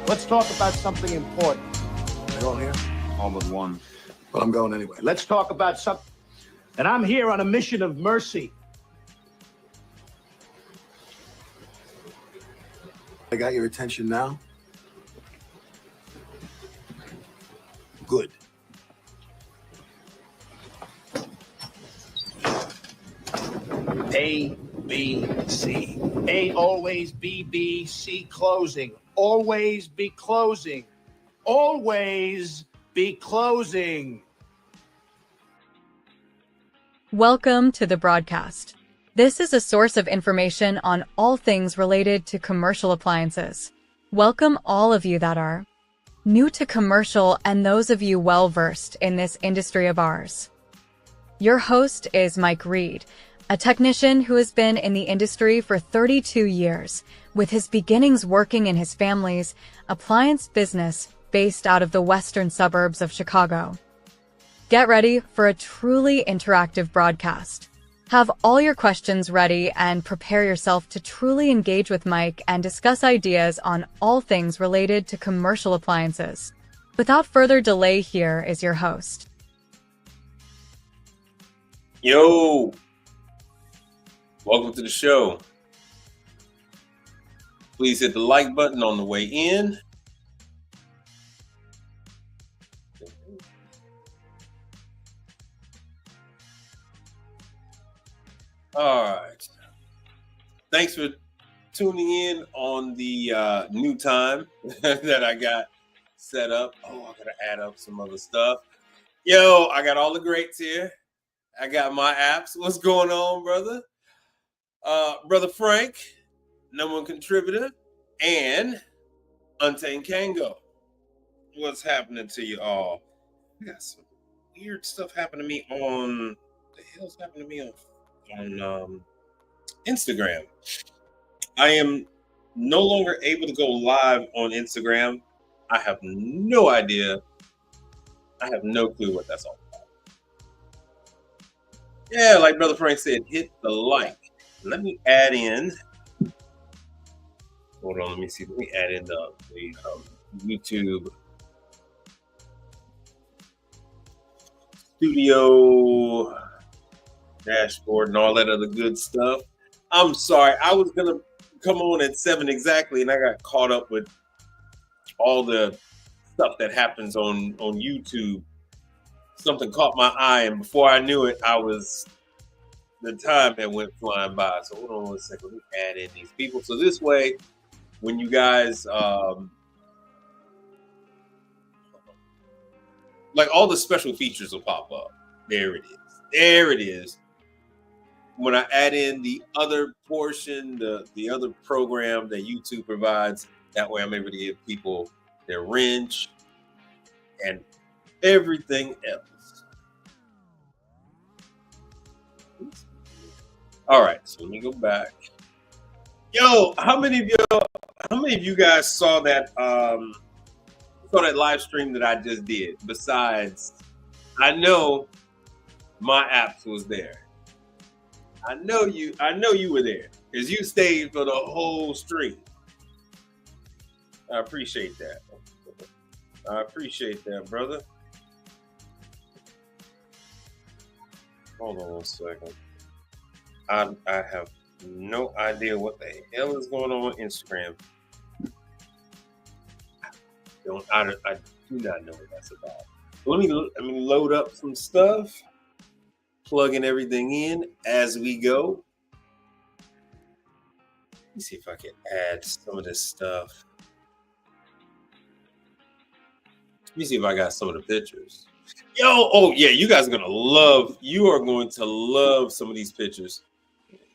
Let's talk about something important. You going here? All but one. Well, I'm going anyway. Let's talk about something. And I'm here on a mission of mercy. I got your attention now? Good. A, B, C. A always B, B, C closing. Always be closing. Always be closing. Welcome to the broadcast. This is a source of information on all things related to commercial appliances. Welcome all of you that are new to commercial and those of you well-versed in this industry of ours. Your host is Mike Reed, a technician who has been in the industry for 32 years, with his beginnings working in his family's appliance business based out of the western suburbs of Chicago. Get ready for a truly interactive broadcast. Have all your questions ready and prepare yourself to truly engage with Mike and discuss ideas on all things related to commercial appliances. Without further delay, here is your host. Yo, welcome to the show. Please hit the like button on the way in. All right. Thanks for tuning in on the new time that I got set up. Oh, I gotta add up some other stuff. Yo, I got all the greats here. I got my apps. What's going on, brother? Brother Frank, #1 contributor, and Untamed Kango. What's happening to you all? I got some weird stuff happening to me on the hell's happening to me on Instagram. I am no longer able to go live on Instagram. I have no idea. I have no clue what that's all about. Yeah, like Brother Frank said, hit the like. Let me add in. Hold on, let me see. Let me add in the YouTube studio dashboard and all that other good stuff. I'm sorry, I was gonna come on at 7 exactly, and I got caught up with all the stuff that happens on YouTube. Something caught my eye, and before I knew it, the time had went flying by. So hold on 1 second. Let me add in these people. So this way, when you guys like all the special features will pop up. There it is. There it is. When I add in the other portion, the other program that YouTube provides, that way I'm able to give people their wrench and everything else. All right, so let me go back. Yo, how many of you guys saw that live stream that I just did? Besides, I know my apps was there. I know you were there because you stayed for the whole stream. I appreciate that. I appreciate that, brother. Hold on 1 second. I have no idea what the hell is going on Instagram. I do not know what that's about. Let me load up some stuff. Plugging everything in as we go. Let me see if I can add some of this stuff. Let me see if I got some of the pictures. Yo, oh yeah, you are going to love some of these pictures.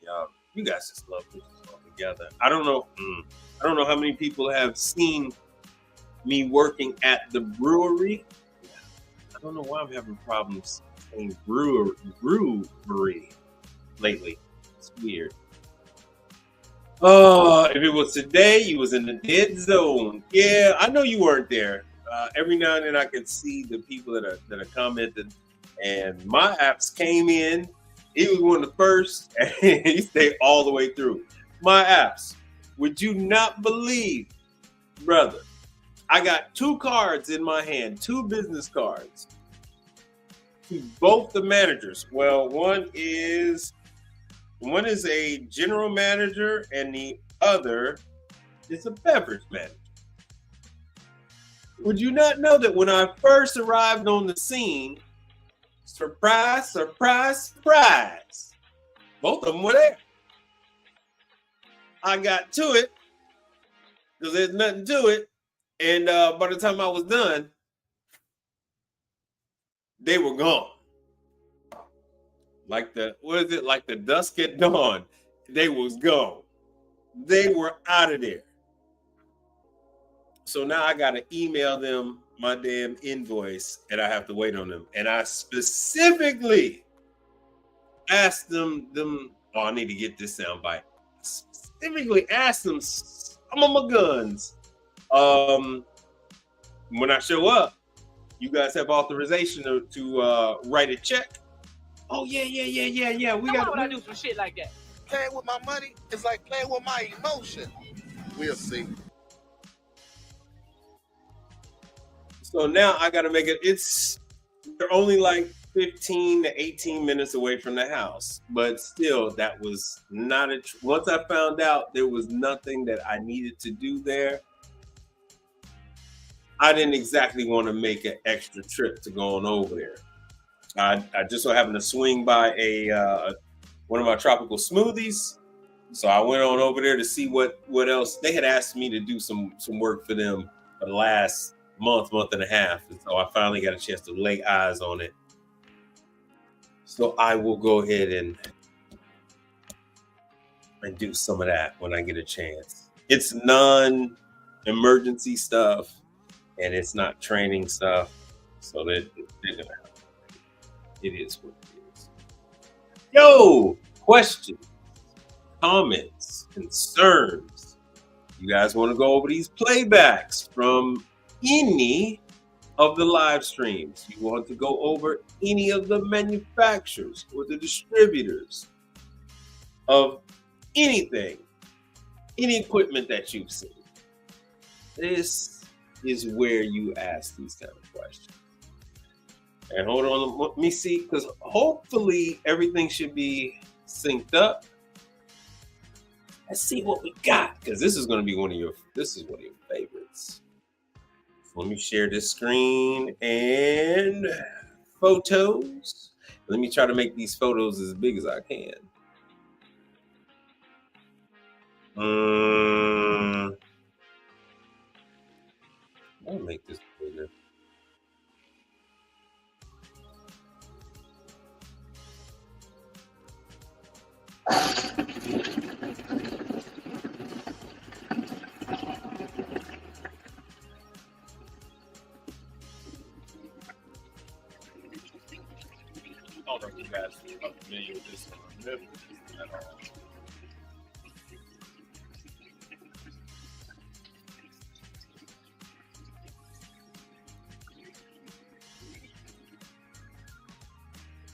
Y'all, you guys just love pictures all together. I don't know how many people have seen me working at the brewery. I don't know why I'm having problems saying brewery lately. It's weird. Oh, if it was today, you was in the dead zone. Yeah, I know you weren't there. Every now and then I can see the people that are commented, and my apps came in. He was one of the first, and he stayed all the way through. My apps, would you not believe, brother, I got 2 cards in my hand, 2 business cards to both the managers. Well, one is a general manager and the other is a beverage manager. Would you not know that when I first arrived on the scene, surprise, surprise, surprise, both of them were there. I got to it because there's nothing to it. And by the time I was done, they were gone. Like the dusk at dawn, they was gone. They were out of there. So now I got to email them my damn invoice and I have to wait on them. And I specifically asked them, oh, I need to get this soundbite. Specifically asked them some of my guns. When I show up, you guys have authorization to write a check. Oh, yeah. We got to do some shit like that. Playing with my money is like playing with my emotion. We'll see. So now I got to make it. They're only like 15 to 18 minutes away from the house, but still, that was not once I found out there was nothing that I needed to do there, I didn't exactly want to make an extra trip to go on over there. I just so happened to swing by one of my tropical smoothies, so I went on over there to see what else. They had asked me to do some work for them for the last month and a half, and so I finally got a chance to lay eyes on it. So I will go ahead and do some of that when I get a chance. It's non-emergency stuff, and it's not training stuff, so that it is what it is. Yo, questions, comments, concerns. You guys want to go over these playbacks from any of the live streams? You want to go over any of the manufacturers or the distributors of anything, any equipment that you've seen? This is where you ask these kind of questions. And hold on, let me see, because hopefully everything should be synced up. Let's see what we got, because this is one of your favorites. So let me share this screen and photos. Let me try to make these photos as big as I can. I'll make this bigger. I don't know if you guys are familiar with this at all.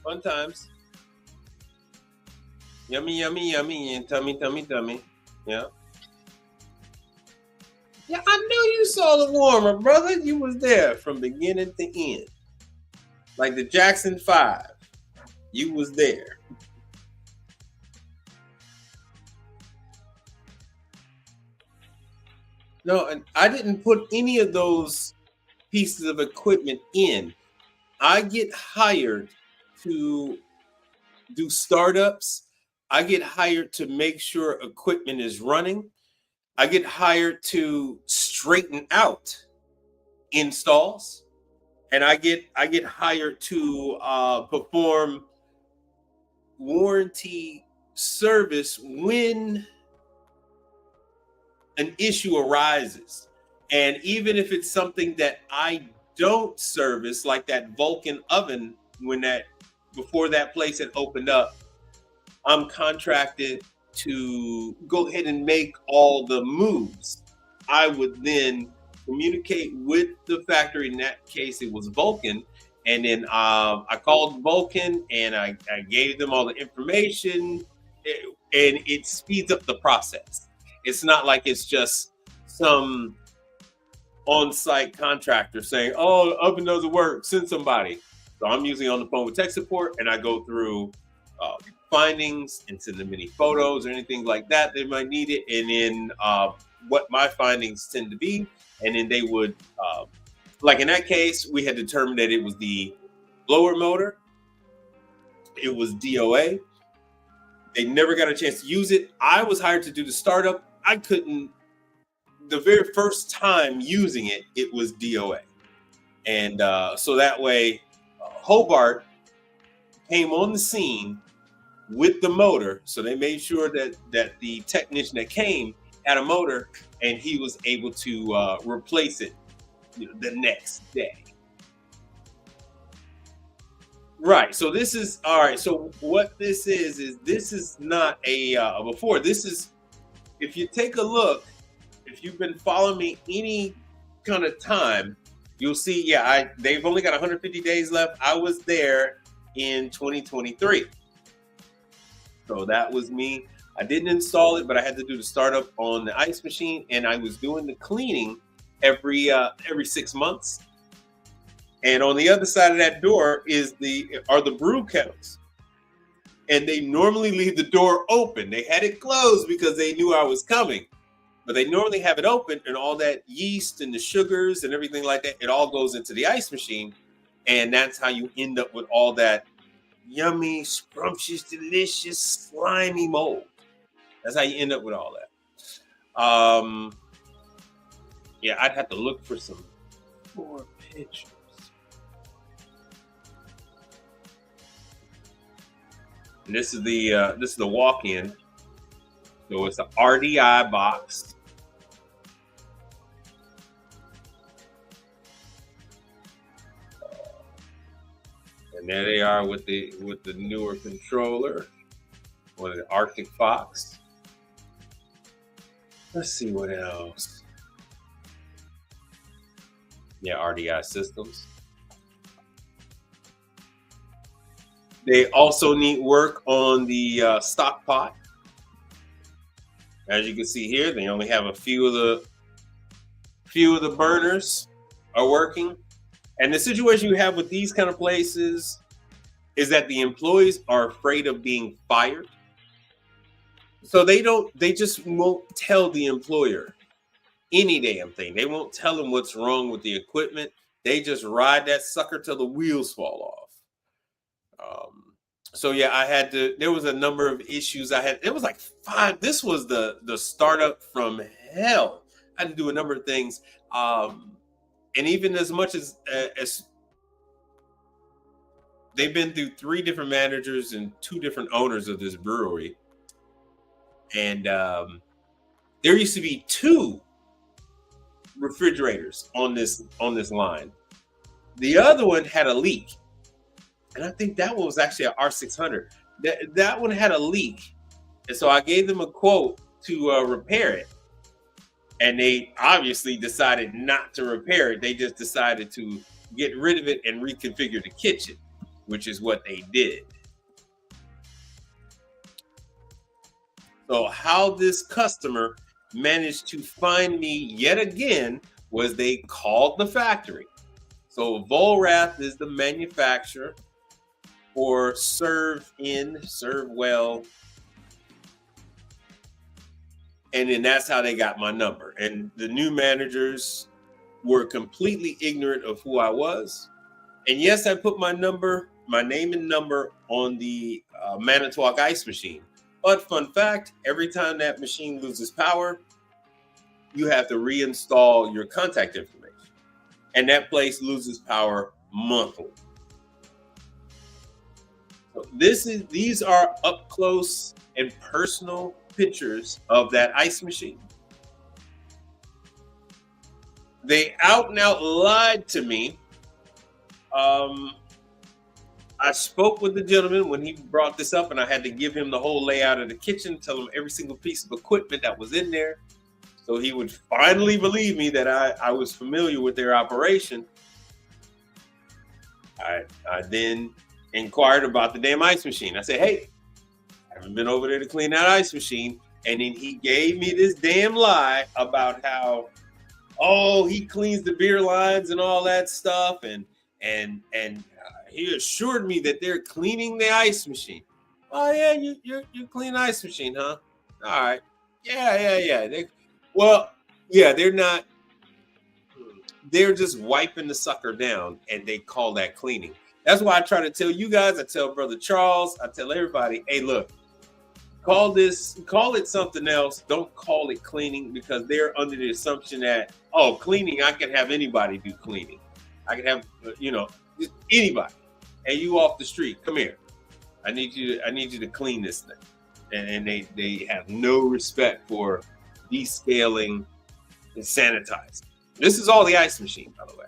Fun times. Yummy, yummy, yummy, and tummy, tummy, tummy. Yeah. Yeah, I knew you saw the warmer, brother. You was there from beginning to end. Like the Jackson 5. You was there. No, and I didn't put any of those pieces of equipment in. I get hired to do startups. I get hired to make sure equipment is running. I get hired to straighten out installs, and I get hired to perform warranty service when an issue arises. And even if it's something that I don't service, like that Vulcan oven, before that place had opened up, I'm contracted to go ahead and make all the moves. I would then communicate with the factory. In that case, it was Vulcan. And then I called Vulcan and I gave them all the information, and it speeds up the process. It's not like it's just some on-site contractor saying, "Oh, the oven doesn't work. Send somebody." So I'm usually on the phone with tech support, and I go through findings and send them any photos or anything like that they might need it, and then what my findings tend to be, and then they would, like in that case, we had determined that it was the blower motor, it was DOA. They never got a chance to use it. I was hired to do the startup. I couldn't. The very first time using it, it was DOA, and so that way, Hobart came on the scene with the motor. So they made sure that the technician that came had a motor, and he was able to replace it the next day. Right. So this is all right. So what this is this is not a before. This is, if you take a look, if you've been following me any kind of time, you'll see. Yeah, they've only got 150 days left. I was there in 2023. So that was me. I didn't install it, but I had to do the startup on the ice machine, and I was doing the cleaning every 6 months. And on the other side of that door are the brew kettles, and they normally leave the door open. They had it closed because they knew I was coming, but they normally have it open, and all that yeast and the sugars and everything like that, it all goes into the ice machine, and that's how you end up with all that yummy, scrumptious, delicious, slimy mold. That's how you end up with all that. Yeah, I'd have to look for some more pictures. And this is the walk-in. So it's the RDI box. And there they are with the newer controller, or the Arctic Fox. Let's see what else. Yeah, RDI systems. They also need work on the stock pot. As you can see here, they only have a few of the burners are working. And the situation you have with these kind of places is that the employees are afraid of being fired. So they just won't tell the employer any damn thing. They won't tell them what's wrong with the equipment. They just ride that sucker till the wheels fall off. So yeah, there was a number of issues I had. It was like 5. This was the startup from hell. I had to do a number of things. And even as much as they've been through 3 different managers and 2 different owners of this brewery. And there used to be 2 refrigerators on this line. The other one had a leak. And I think that one was actually an R600. That one had a leak. And so I gave them a quote to repair it. And they obviously decided not to repair it. They just decided to get rid of it and reconfigure the kitchen, which is what they did. So how this customer managed to find me yet again was they called the factory. So Volrath is the manufacturer for Serve Well. And then that's how they got my number. And the new managers were completely ignorant of who I was. And yes, I put my name and number on the Manitowoc ice machine. But fun fact, every time that machine loses power, you have to reinstall your contact information. And that place loses power monthly. So these are up close and personal pictures of that ice machine. They out and out lied to me. I spoke with the gentleman when he brought this up, and I had to give him the whole layout of the kitchen, tell him every single piece of equipment that was in there, so he would finally believe me that I was familiar with their operation. I then inquired about the damn ice machine. I said, hey, I haven't been over there to clean that ice machine. And then he gave me this damn lie about how oh, he cleans the beer lines and all that stuff, and he assured me that they're cleaning the ice machine. Oh yeah, you clean the ice machine, huh? All right, yeah. They're not. They're just wiping the sucker down, and they call that cleaning. That's why I try to tell you guys. I tell Brother Charles. I tell everybody, hey, look, call it something else. Don't call it cleaning, because they're under the assumption that, oh, cleaning, I can have anybody do cleaning. I can have, just anybody. Hey, you off the street, come here. I need you to clean this thing. And they have no respect for descaling and sanitizing. This is all the ice machine, by the way.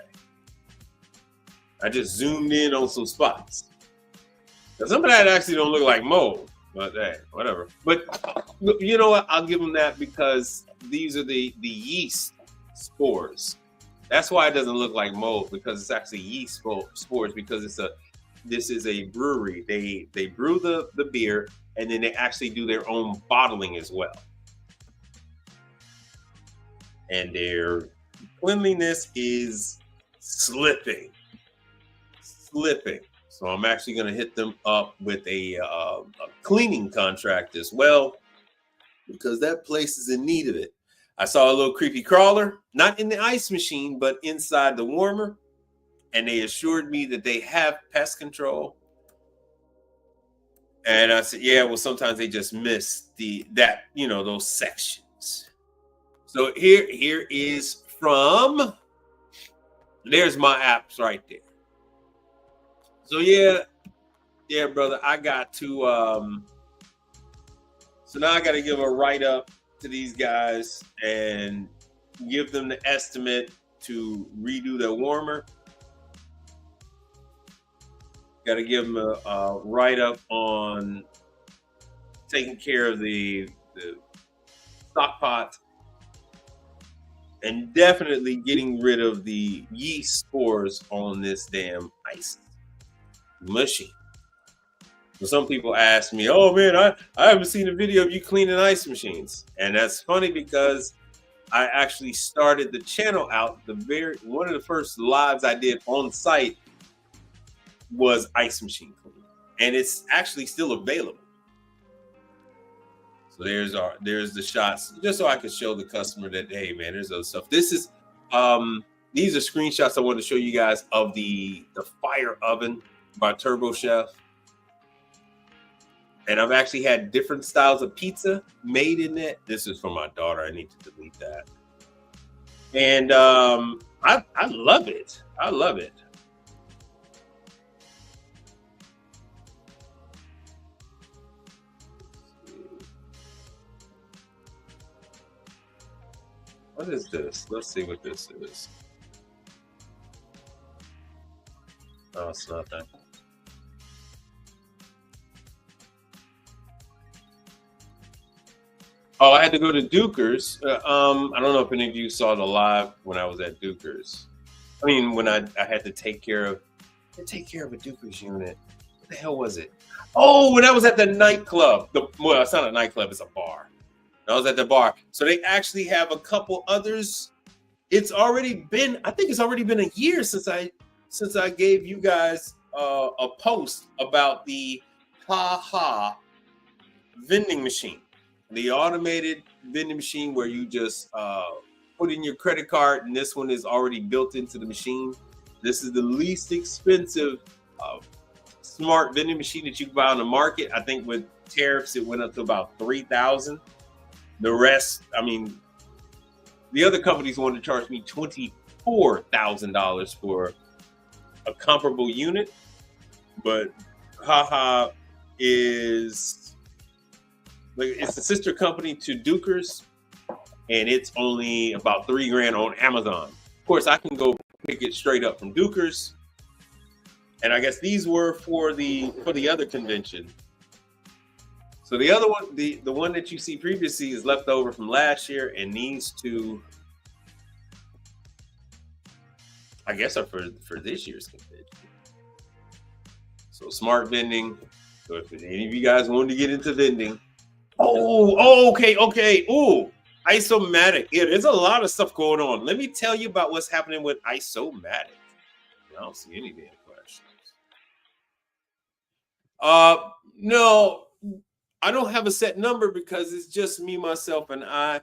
I just zoomed in on some spots. Now, some of that actually don't look like mold, but hey, whatever. But you know what? I'll give them that, because these are the yeast spores. That's why it doesn't look like mold, because it's actually yeast spores, because this is a brewery. They brew the beer, and then they actually do their own bottling as well. And their cleanliness is slipping. So I'm actually going to hit them up with a cleaning contract as well, because that place is in need of it. I saw a little creepy crawler, not in the ice machine, but inside the warmer. And they assured me that they have pest control. And I said, yeah, well, sometimes they just miss those sections. So here is from, there's my apps right there. So yeah, brother, I got to, so now I got to give a write-up to these guys and give them the estimate to redo their warmer. Got to give them a write-up on taking care of the stock pot, and definitely getting rid of the yeast spores on this damn ice machine. So some people ask me, oh man, I haven't seen a video of you cleaning ice machines. And that's funny, because I actually started the channel out, one of the first lives I did on site was ice machine cleaning, and it's actually still available. So there's the shots, just so I could show the customer that, hey man, there's other stuff. This is these are screenshots I wanted to show you guys of the fire oven by Turbo Chef. And I've actually had different styles of pizza made in it. This is for my daughter. I need to delete that. And I love it. I love it. What is this? Let's see what this is. Oh, it's not that. Oh, I had to go to Duker's. I don't know if any of you saw the live when I was at Duker's. I mean, when I had to take care of a Duker's unit. What the hell was it? Oh, when I was at the nightclub. Well, it's not a nightclub, it's a bar. I was at the bar. So they actually have a couple others. I think it's already been a year since I gave you guys a post about the Ha vending machine. The automated vending machine where you just put in your credit card, and this one is already built into the machine. This is the least expensive smart vending machine that you can buy on the market. I think with tariffs, it went up to about $3,000. The rest, I mean, the other companies wanted to charge me $24,000 for a comparable unit, but Ha is, it's a sister company to Duker's, and it's only about $3,000 on Amazon. Of course, I can go pick it straight up from Duker's, and I guess these were for the other convention. So the other one, the one that you see previously is left over from last year, and these two, I guess, are for this year's convention. So smart vending. So if any of you guys wanted to get into vending, okay. Oh, Isomatic. Yeah, there's a lot of stuff going on. Let me tell you about what's happening with Isomatic. I don't see any damn questions. No, I don't have a set number because it's just me, myself, and I.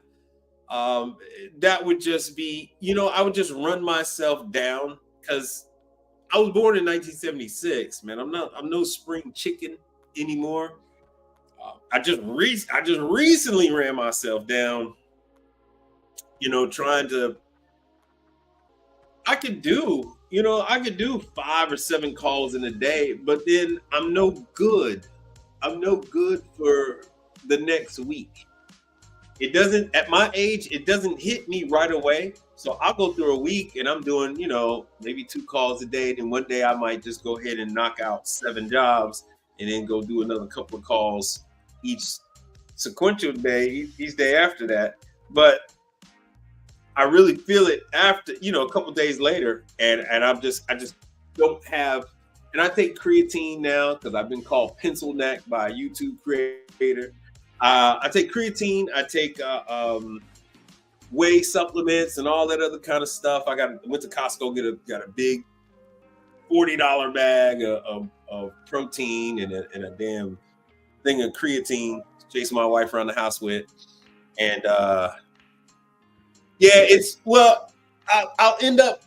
That would just be, I would just run myself down because I was born in 1976. Man, I'm no spring chicken anymore. I just recently ran myself down. Trying to. I could do 5 or 7 calls in a day, but then I'm no good. I'm no good for the next week. It doesn't, at my age, it doesn't hit me right away. So I'll go through a week and I'm doing, maybe 2 calls a day. Then one day I might just go ahead and knock out 7 jobs and then go do another couple of calls each sequential day, each day after that. But I really feel it after, a couple of days later. And I just don't have, and I take creatine now because I've been called pencil neck by a YouTube creator. I take creatine, I take whey supplements and all that other kind of stuff. Went to Costco, got a big $40 bag of protein and a damn thing of creatine, chasing my wife around the house with. And I'll end up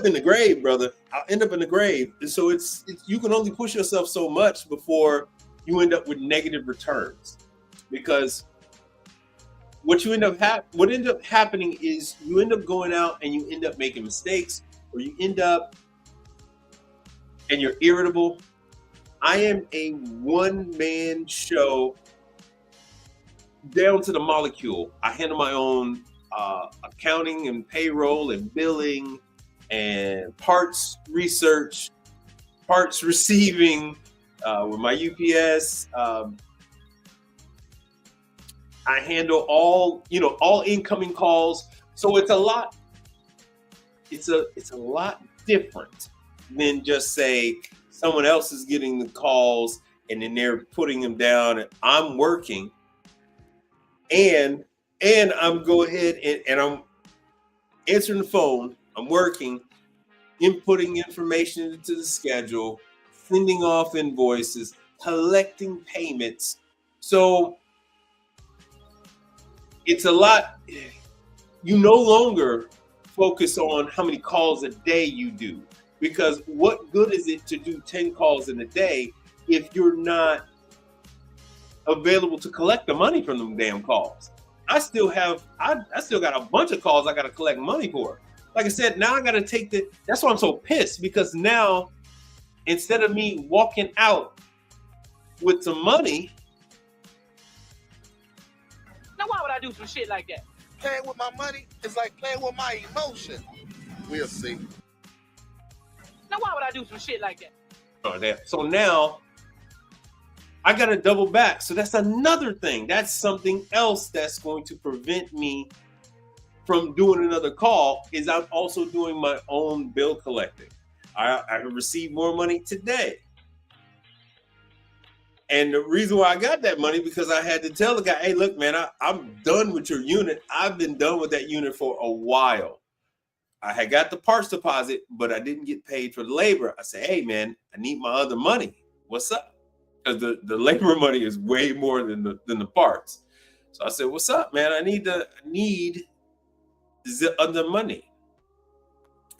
in the grave, brother. I'll end up in the grave. And so it's you can only push yourself so much before you end up with negative returns. Because what end up happening is you end up going out and you end up making mistakes, or you end up and you're irritable. I am a one-man show down to the molecule. I handle my own accounting and payroll and billing and parts research, parts receiving with my UPS. I handle all incoming calls. So it's a lot different than just say someone else is getting the calls and then they're putting them down and I'm working and I'm go ahead and I'm answering the phone, I'm working, inputting information into the schedule, sending off invoices, collecting payments. So it's a lot. You no longer focus on how many calls a day you do, because what good is it to do 10 calls in a day if you're not available to collect the money from them damn calls? I still got a bunch of calls I got to collect money for. Like I said, now I got to take that's why I'm so pissed, because now instead of me walking out with some money. Now, why would I do some shit like that? Playing with my money is like playing with my emotion. We'll see. Now, why would I do some shit like that? So now I got to double back. So that's another thing. That's something else that's going to prevent me from doing another call, is I'm also doing my own bill collecting. I received more money today. And the reason why I got that money, because I had to tell the guy, hey, look, man, I'm done with your unit. I've been done with that unit for a while. I had got the parts deposit, but I didn't get paid for the labor. I said, hey, man, I need my other money. What's up? Because the labor money is way more than the parts. So I said, what's up, man? I need the other money.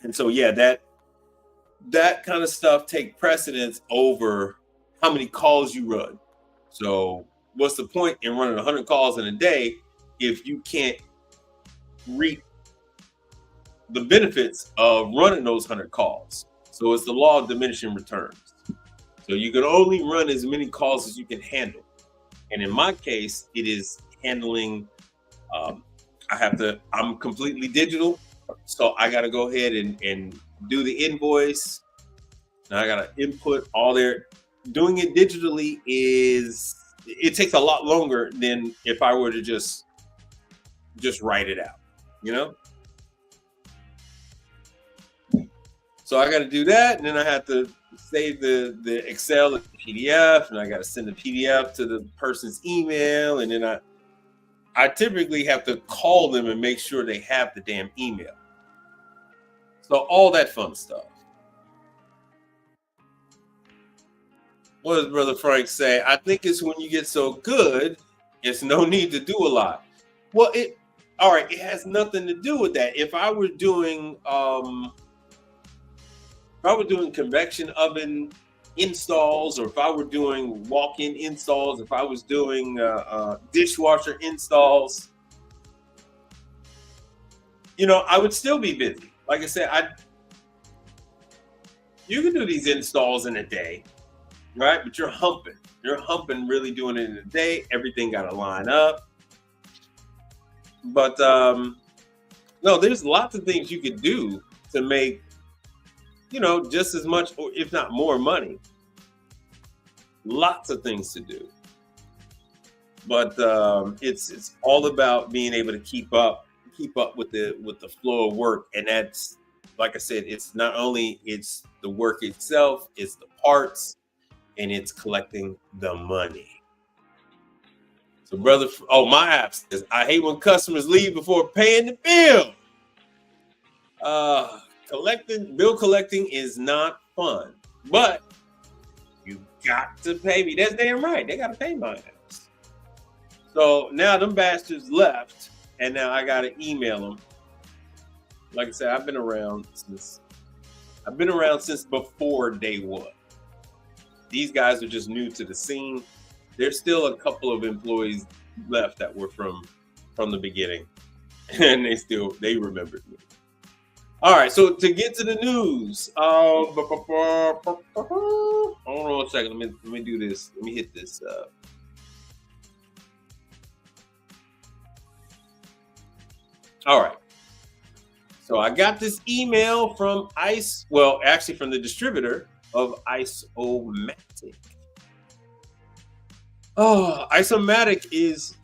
And so, yeah, that kind of stuff take precedence over how many calls you run. So what's the point in running 100 calls in a day if you can't reap the benefits of running those 100 calls? So it's the law of diminishing returns. So you can only run as many calls as you can handle. And in my case, it is handling, I'm completely digital. So I got to go ahead and do the invoice. Now I got to input all their. Doing it digitally it takes a lot longer than if I were to just write it out, So I got to do that, and then I have to save the Excel and PDF, and I got to send the PDF to the person's email, and then I typically have to call them and make sure they have the damn email. So all that fun stuff. What does Brother Frank say? I think it's when you get so good, it's no need to do a lot. Well, it has nothing to do with that. If I were doing convection oven installs, or if I were doing walk-in installs, if I was doing dishwasher installs, I would still be busy. Like I said, you can do these installs in a day, right? But you're humping really doing it in a day. Everything got to line up. But no, there's lots of things you could do to make, just as much, or if not more money. Lots of things to do. But it's all about being able to keep up with the flow of work. And that's, like I said, it's not only it's the work itself, it's the parts, and it's collecting the money. So my app says, I hate when customers leave before paying the bill. Bill collecting is not fun, but you got to pay me. That's damn right. They got to pay my ass. So now them bastards left, and now I got to email them. Like I said, I've been around since before day one. These guys are just new to the scene. There's still a couple of employees left that were from the beginning, and they remembered me. All right, so to get to the news, hold on a second. Let me do this. Let me hit this. All right. So I got this email from from the distributor of Isomatic. Oh, Isomatic is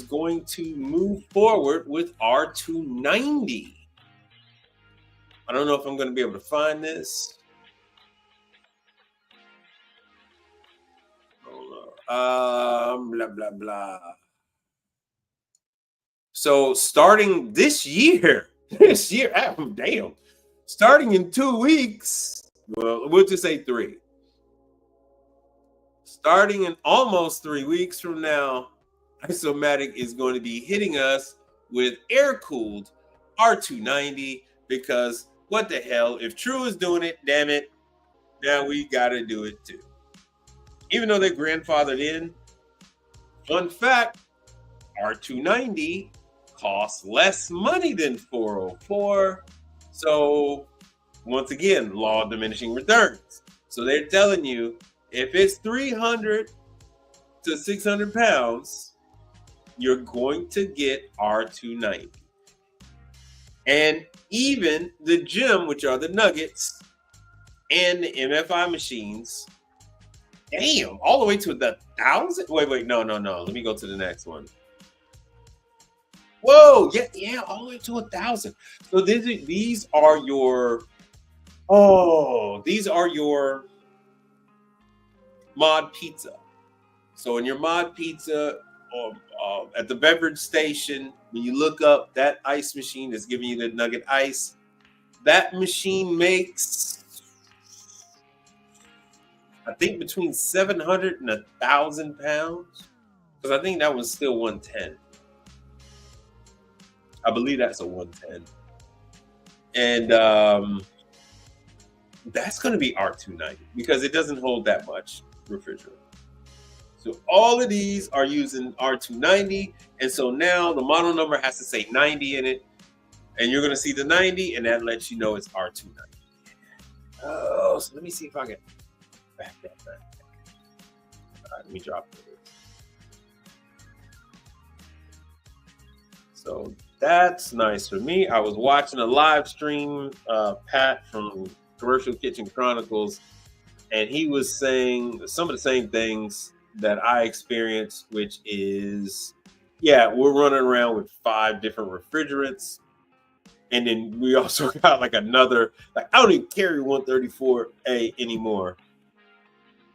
going to move forward with R290. I don't know if I'm going to be able to find this. Hold on. Blah, blah, blah. So starting this year, starting in 2 weeks, well, we'll just say 3. Starting in almost 3 weeks from now, Isomatic is going to be hitting us with air-cooled R290, because what the hell? If True is doing it, damn it, now we got to do it too. Even though they're grandfathered in, fun fact, R290 costs less money than 404. So once again, law of diminishing returns. So they're telling you, if it's 300 to 600 pounds, you're going to get R290. And even the gym, which are the nuggets, and the MFI machines, damn, all the way to the 1,000. Wait, no. Let me go to the next one. Whoa, yeah, all the way to 1,000. So these are your mod pizza. So in your mod pizza, at the beverage station, when you look up that ice machine that's giving you the nugget ice, that machine makes, I think, between 700 and 1,000 pounds, because I think that was still 110. I believe that's a 110. And that's going to be R290 because it doesn't hold that much refrigerant. So all of these are using R290. And so now the model number has to say 90 in it. And you're going to see the 90, and that lets you know it's R290. Oh, so let me see if I can back that back. All right, let me drop it. So that's nice for me. I was watching a live stream, Pat from Commercial Kitchen Chronicles, and he was saying some of the same things that I experienced, which is, we're running around with 5 different refrigerants. And then we also got another, I don't even carry 134A anymore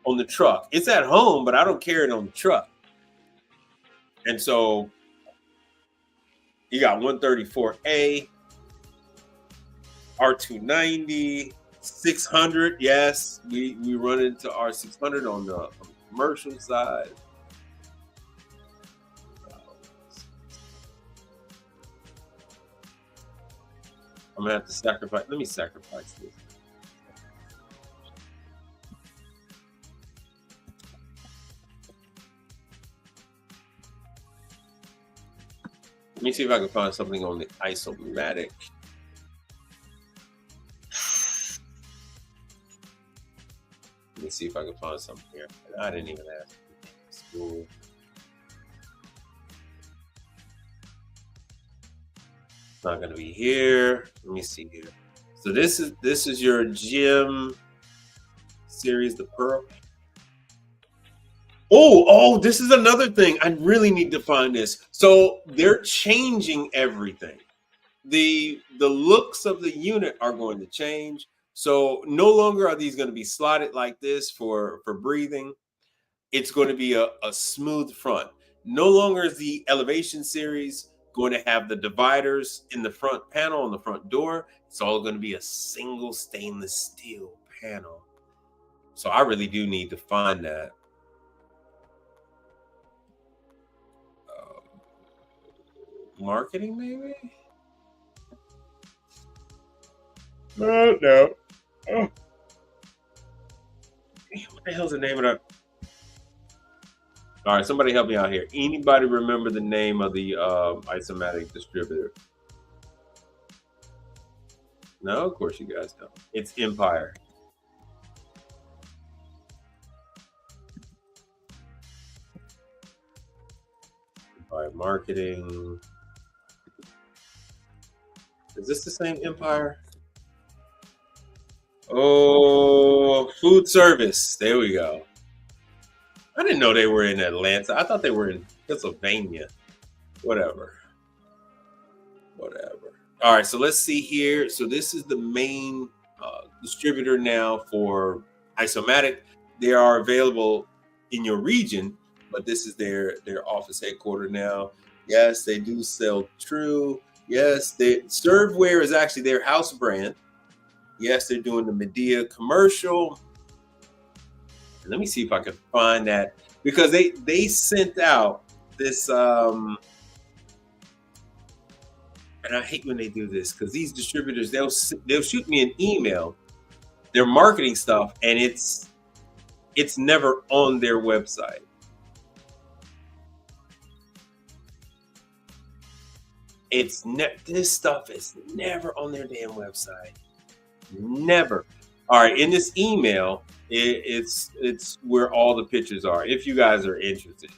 on the truck. It's at home, but I don't carry it on the truck. And so You got 134A, R290, 600. Yes, we run into R600 on the commercial side. I'm gonna have to sacrifice. Let me sacrifice this. Let me see if I can find something on the Isomatic. Let me see if I can find something here. I didn't even ask. School. It's not gonna be here. Let me see here. So this is your gym series, the Pearl. Oh, this is another thing. I really need to find this. So they're changing everything. The looks of the unit are going to change. So no longer are these going to be slotted like this for breathing. It's going to be a smooth front. No longer is the Elevation series going to have the dividers in the front panel on the front door. It's all going to be a single stainless steel panel. So I really do need to find that. Marketing, maybe? No. Oh. What the hell's the name of that? All right, somebody help me out here. Anybody remember the name of the Isomatic distributor? No, of course you guys don't. It's Empire. Empire Marketing. Is this the same Empire? Oh, food service. There we go. I didn't know they were in Atlanta. I thought they were in Pennsylvania. Whatever. All right, so let's see here. So this is the main distributor now for Isomatic. They are available in your region, but this is their office headquarters now. Yes, they do sell True. Yes, Serveware is actually their house brand. Yes, they're doing the Medea commercial. Let me see if I can find that, because they sent out this and I hate when they do this, because these distributors, they'll shoot me an email, their marketing stuff, and it's never on their website. This stuff is never on their damn website. Never. All right, in this email, it's where all the pictures are, if you guys are interested.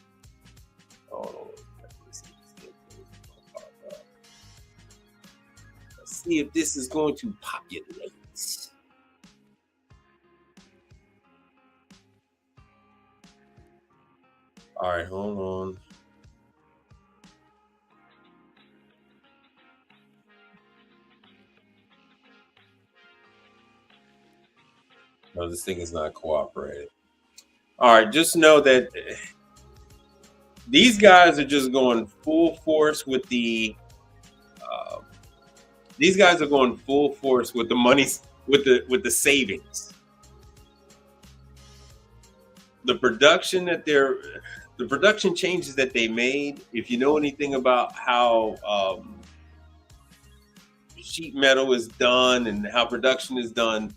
Oh, let's see if this is going to populate. All right, hold on. No, this thing is not cooperating. All right, just know that these guys are just going full force with the. These guys are going full force with the money, with the savings. The production changes that they made. If you know anything about how sheet metal is done and how production is done,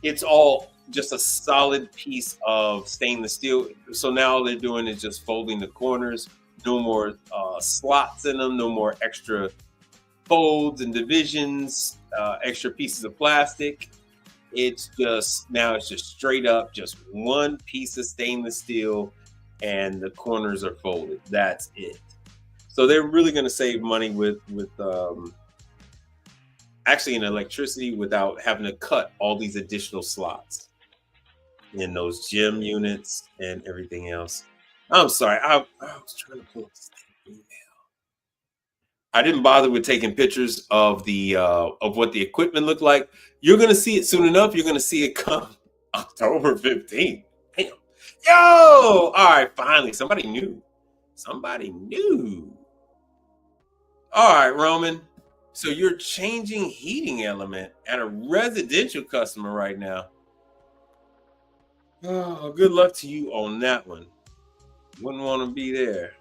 it's all just a solid piece of stainless steel. So now all they're doing is just folding the corners. No more slots in them. No more extra folds and divisions, extra pieces of plastic. It's just straight up just one piece of stainless steel, and the corners are folded. That's it. So they're really going to save money with actually in electricity, without having to cut all these additional slots in those gym units and everything else. I'm sorry, I was trying to pull up this email. I didn't bother with taking pictures of the of what the equipment looked like. You're gonna see it soon enough. You're gonna see it come October 15th. Damn. Yo! All right, finally, somebody knew. All right, Roman. So you're changing heating element at a residential customer right now. Oh, good luck to you on that one. Wouldn't want to be there.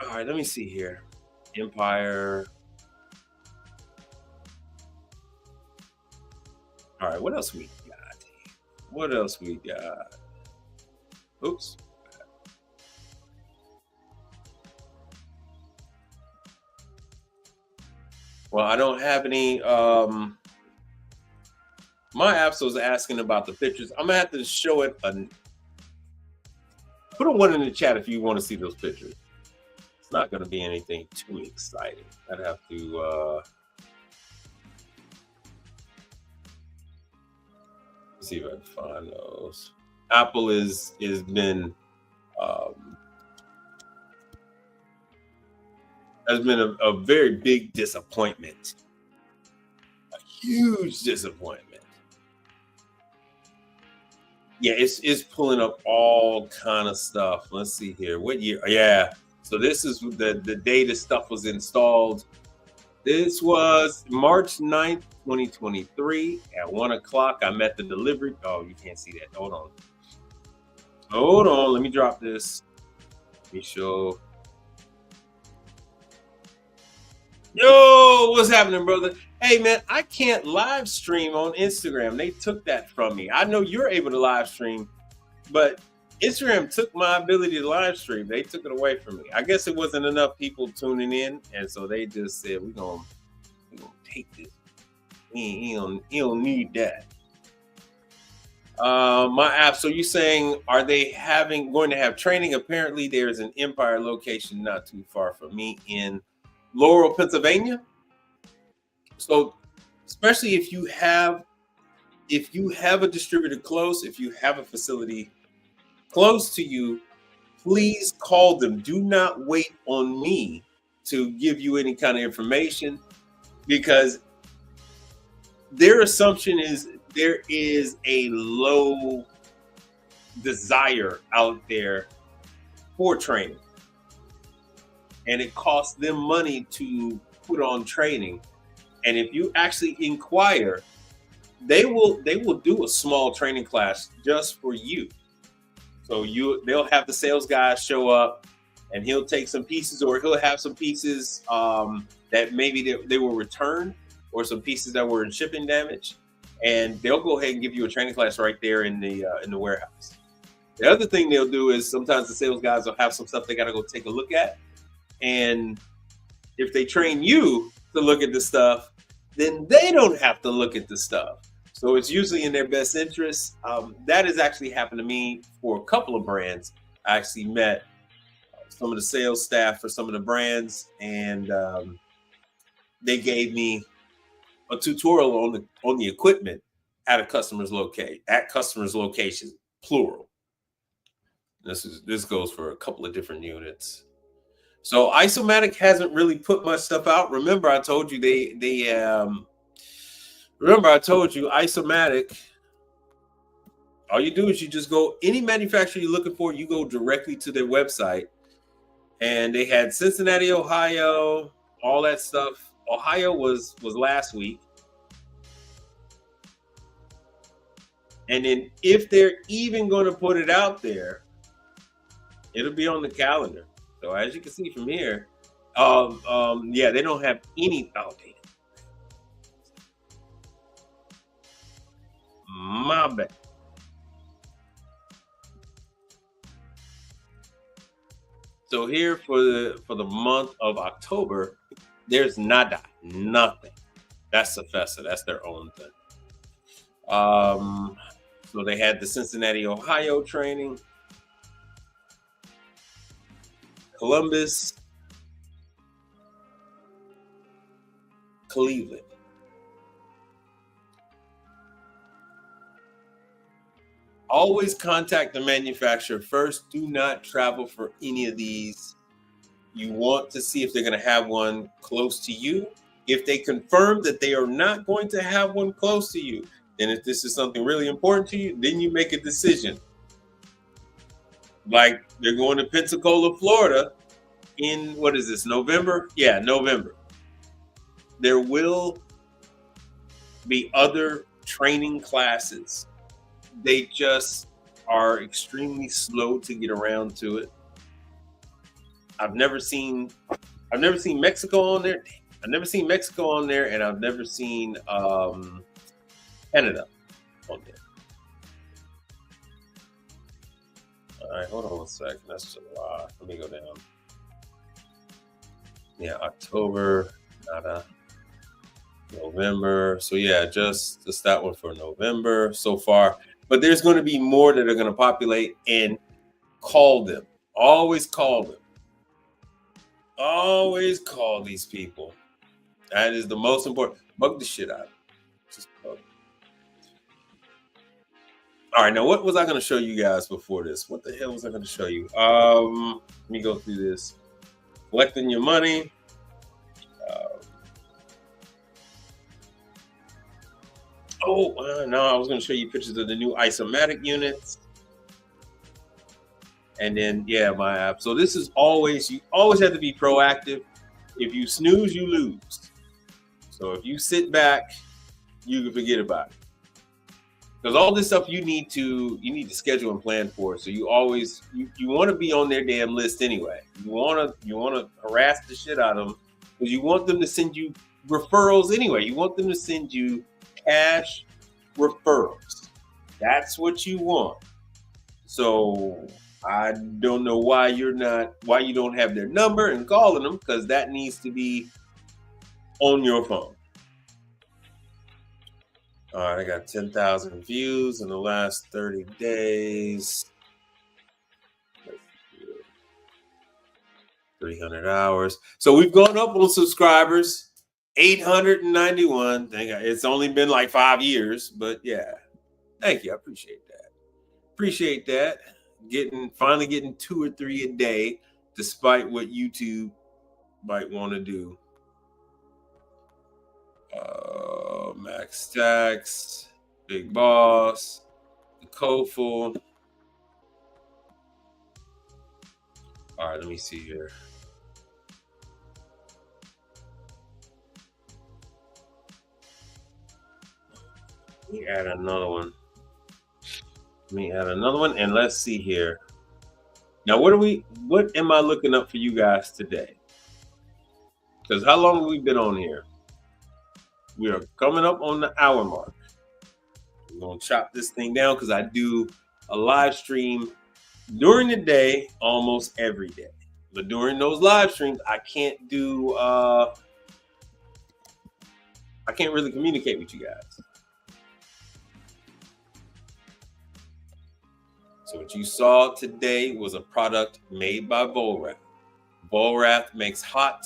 All right, let me see here. Empire. All right, what else we got? What else we got? Oops. Well, I don't have any. My apps was asking about the pictures. I'm gonna have to show it. Put a one in the chat if you want to see those pictures. It's not gonna be anything too exciting. I'd have to see if I can find those. Apple is been has been a very big disappointment, a huge disappointment. Yeah, it's pulling up all kind of stuff. Let's see here. What year? Yeah. So this is the day this stuff was installed. This was March 9th, 2023 at 1 o'clock. I met the delivery. Oh, you can't see that. Hold on. Hold on. Let me drop this. Let me show. Yo, what's happening, brother? Hey, man, I can't live stream on Instagram. They took that from me. I know you're able to live stream, but Instagram took my ability to live stream. They took it away from me. I guess it wasn't enough people tuning in, and so they just said, we're gonna take this. He don't need that. My app. So you're saying, are they going to have training? Apparently, there's an Empire location not too far from me in Laurel, Pennsylvania. So, especially if you have a distributor close, if you have a facility close to you, please call them. Do not wait on me to give you any kind of information, because their assumption is there is a low desire out there for training, and it costs them money to put on training. And if you actually inquire, they will do a small training class just for you. So they'll have the sales guy show up, and he'll take some pieces, or he'll have some pieces that maybe they were returned, or some pieces that were in shipping damage, and they'll go ahead and give you a training class right there in the warehouse. The other thing they'll do is sometimes the sales guys will have some stuff they got to go take a look at, and if they train you to look at the stuff, then they don't have to look at the stuff. So it's usually in their best interest. That has actually happened to me for a couple of brands. I actually met some of the sales staff for some of the brands, and they gave me a tutorial on the equipment at customer's location, plural. This goes for a couple of different units. So Isomatic hasn't really put much stuff out. Remember, I told you Isomatic, all you do is you just go, any manufacturer you're looking for, you go directly to their website. And they had Cincinnati, Ohio, all that stuff. Ohio was last week. And then if they're even going to put it out there, it'll be on the calendar. So as you can see from here, yeah, they don't have any. Oh, damn. My bad. So here for the month of October, there's nothing. That's Sefesa. That's their own thing. So they had the Cincinnati, Ohio training. Columbus, Cleveland. Always contact the manufacturer first. Do not travel for any of these. You want to see if they're going to have one close to you. If they confirm that they are not going to have one close to you, then if this is something really important to you, then you make a decision. Like they're going to Pensacola, Florida, in, what is this, November? Yeah, November. There will be other training classes. They just are extremely slow to get around to it. I've never seen Mexico on there. I've never seen Mexico on there, and I've never seen Canada on there. All right, hold on a second. That's July. Let me go down. Yeah, October, nada. November. So yeah, just that one for November so far. But there's going to be more that are going to populate, and call them. Always call them. Always call these people. That is the most important. Bug the shit out of them. Just bug. All right, now what was I going to show you guys before this? What the hell was I going to show you? Let me go through this. Collecting your money. No, I was going to show you pictures of the new isomatic units. And then, yeah, my app. So this is always, you always have to be proactive. If you snooze, you lose. So if you sit back, you can forget about it. Because all this stuff you need to schedule and plan for. So you always, you want to be on their damn list anyway. You want to harass the shit out of them, because you want them to send you referrals anyway. You want them to send you cash referrals. That's what you want. So I don't know why you don't have their number and calling them, because that needs to be on your phone. All right, I got 10,000 views in the last 30 days. 300 hours. So we've gone up on subscribers. 891. It's only been like 5 years, but yeah. Thank you. I appreciate that. Appreciate that. Finally getting 2 or 3 a day, despite what YouTube might want to do. Max Stacks, Big Boss, the Koful. All right, let me see here. Let me add another one. And let's see here. Now, what am I looking up for you guys today? Because how long have we been on here? We are coming up on the hour mark. I'm going to chop this thing down, because I do a live stream during the day almost every day. But during those live streams, I can't really communicate with you guys. So what you saw today was a product made by Volrath. Volrath makes hot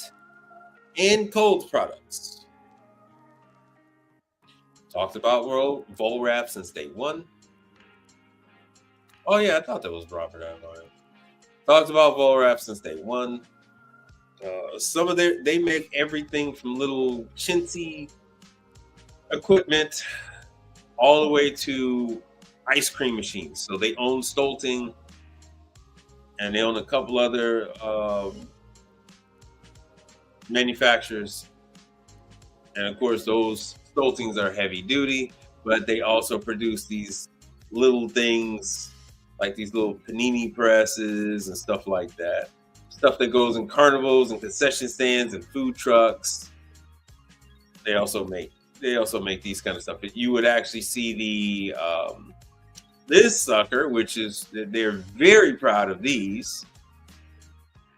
and cold products. Talked about Volrath since day one. Oh yeah, I thought that was Robert. Talked about Volrath since day one. They make everything from little chintzy equipment all the way to ice cream machines. So they own Stolting, and they own a couple other manufacturers. And of course, those Stoltings are heavy duty, but they also produce these little things like these little panini presses and stuff like that. Stuff that goes in carnivals and concession stands and food trucks. They also make these kind of stuff. But you would actually see this sucker, which is, they're very proud of these.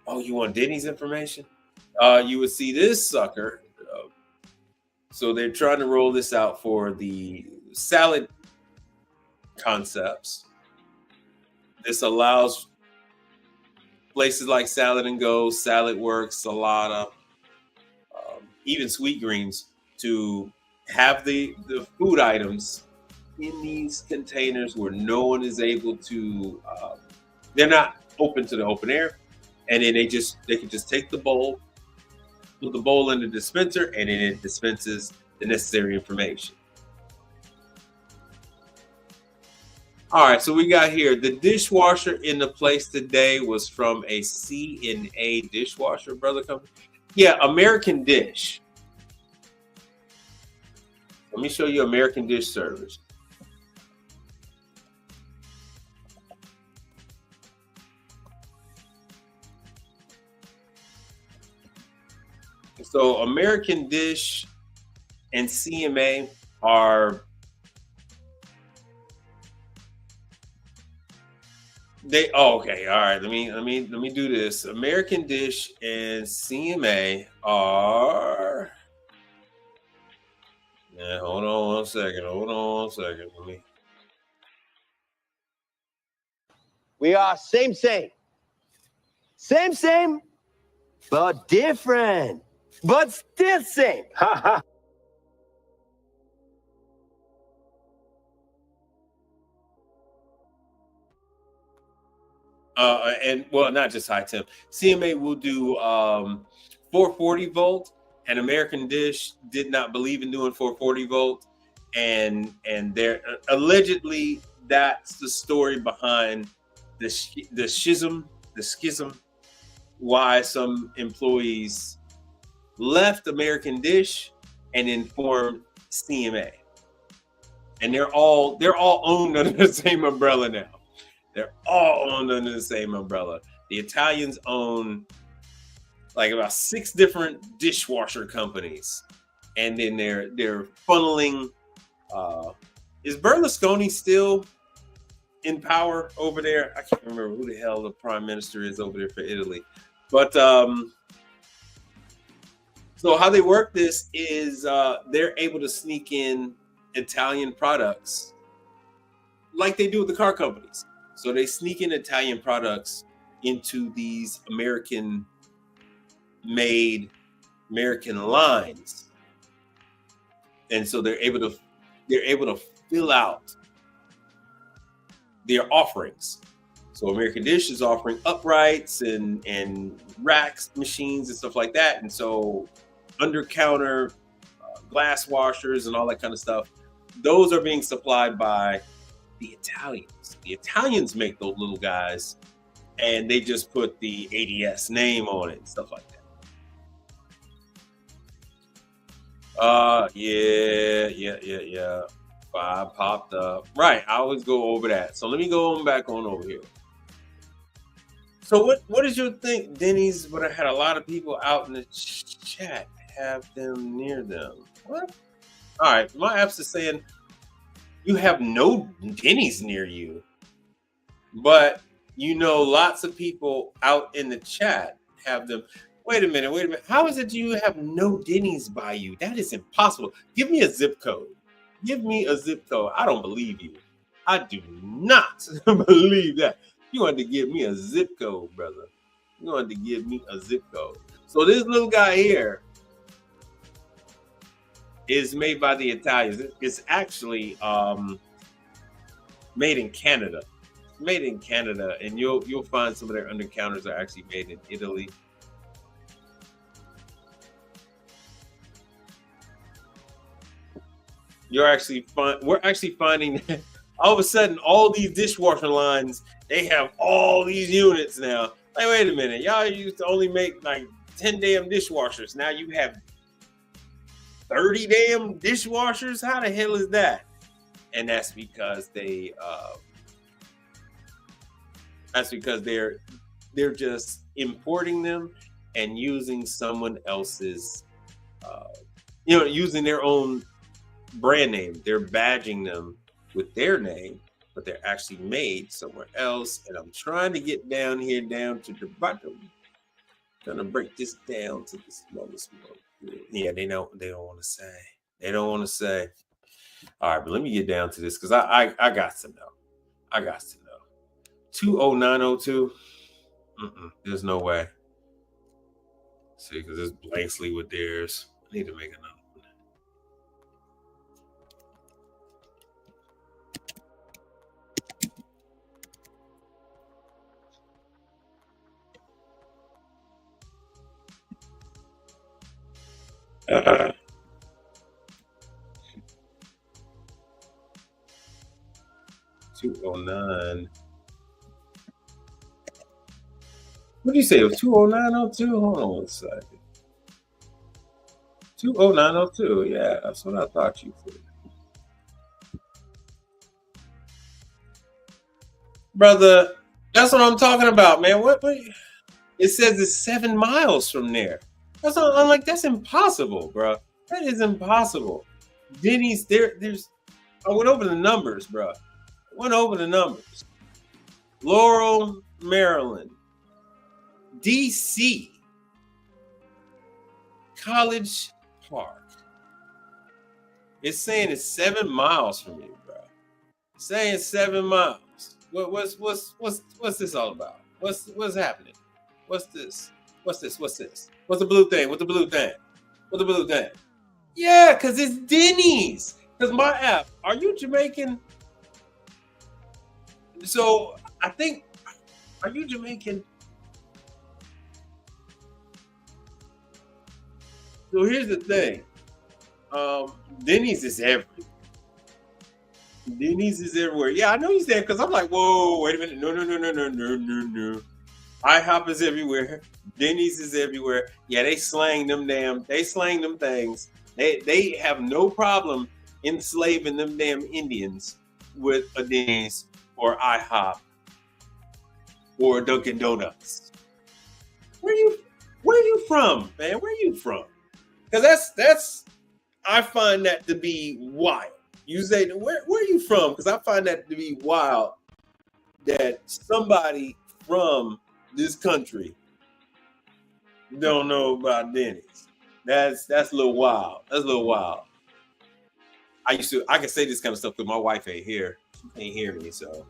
Oh, you want Denny's information? You would see this sucker. So they're trying to roll this out for the salad concepts. This allows places like Salad and Go, Salad Works, Salada, even Sweet Greens, to have the food items in these containers where no one is able to, they're not open to the open air. And then they can just take the bowl, put the bowl in the dispenser, and then it dispenses the necessary information. All right, so we got here the dishwasher in the place today was from a C&A dishwasher, brother company. Yeah, American Dish. Let me show you American Dish service. So American Dish and CMA are okay. All right, let me do this. American Dish and CMA are hold on one second. Let me We are same, but different, but still same. and well, not just high temp. CMA will do 440 volt, and American Dish did not believe in doing 440 volt, and they're allegedly that's the story behind the schism, why some employees left American Dish and then formed CMA, and they're all owned under the same umbrella now. They're all owned under the same umbrella. The Italians own like about 6 different dishwasher companies, and then they're funneling. Is Berlusconi still in power over there? I can't remember who the hell the prime minister is over there for Italy. But so how they work this is they're able to sneak in Italian products like they do with the car companies. So they sneak in Italian products into these American-made, American lines, and so they're able to fill out their offerings. So American Dish is offering uprights and racks, machines, and stuff like that, and so under counter glass washers and all that kind of stuff. Those are being supplied by the Italians. The Italians make those little guys, and they just put the ADS name on it and stuff like that. Yeah. 5 popped up. Right, I always go over that. So let me go back on over here. So what did you think, Denny's? But I had a lot of people out in the chat have them near them. What? All right, my apps is saying you have no Denny's near you, but lots of people out in the chat have them. Wait a minute. How is it you have no Denny's by you? That is impossible. Give me a zip code. I don't believe you. I do not believe that. You want to give me a zip code, brother. You want to give me a zip code. So this little guy here is made by the Italians. It's actually made in Canada. Made in Canada, and you'll find some of their undercounters are actually made in Italy. We're actually finding that all of a sudden all these dishwasher lines, they have all these units now. Like, wait a minute, y'all used to only make like 10 damn dishwashers. Now you have 30 damn dishwashers. How the hell is that? And that's because they're just importing them and using someone else's, using their own brand name. They're badging them with their name, but they're actually made somewhere else. And I'm trying to get down to the bottom. Trying to break this down to the smallest one. Yeah, they don't want to say. They don't want to say. All right, but let me get down to this because I got to know. 20902. There's no way. See, because it's Blanksley with theirs. I need to make another one. Uh, 20902. 209. What did you say? It was 20902? Hold on one second. 20902. Yeah, that's what I thought you said. Brother, that's what I'm talking about, man. What it says it's 7 miles from there. I'm like, that's impossible, bro. That is impossible. Denny's there's I went over the numbers, bro. Laurel, Maryland, DC, College Park. It's saying it's 7 miles from you, bro. It's saying 7 miles. What's this all about? What's happening? What's this? What's the blue thing? Yeah, because it's Denny's. Because my app, are you Jamaican? So I think, are you Jamaican? So here's the thing. Denny's is everywhere. Yeah, I know he's there because I'm like, whoa, wait a minute. No. IHOP is everywhere. Denny's is everywhere. Yeah, they slang them things. They have no problem enslaving them damn Indians with a Denny's or IHOP or Dunkin' Donuts. Where you from, man? Where you from? Because that's I find that to be wild. You say, where are you from? Because I find that to be wild that somebody from this country don't know about Denny's. That's a little wild. I can say this kind of stuff because my wife ain't here. She can't hear me. So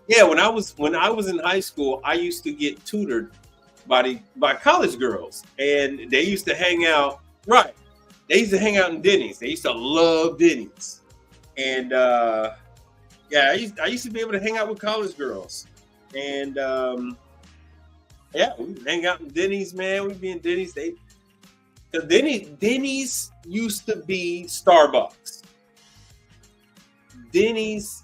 yeah, when I was in high school, I used to get tutored by college girls, and they used to hang out, right? They used to hang out in Denny's. They used to love Denny's. And yeah, I used to be able to hang out with college girls. And yeah, we hang out in Denny's, man. We'd be in Denny's. Because Denny's used to be Starbucks. Denny's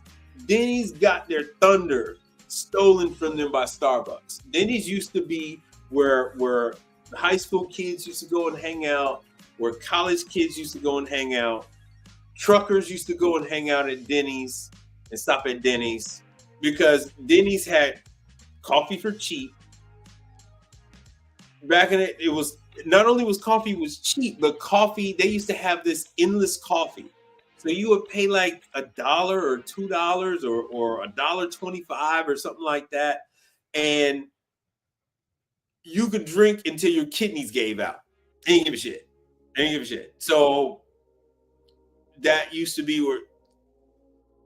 got their thunder stolen from them by Starbucks. Denny's used to be where high school kids used to go and hang out, where college kids used to go and hang out. Truckers used to go and hang out at Denny's and stop at Denny's because Denny's had coffee for cheap. Back in it was not only was coffee was cheap, but coffee, they used to have this endless coffee. So you would pay like $1 or $2 or $1.25 or something like that. And you could drink until your kidneys gave out. Ain't give a shit. So that used to be where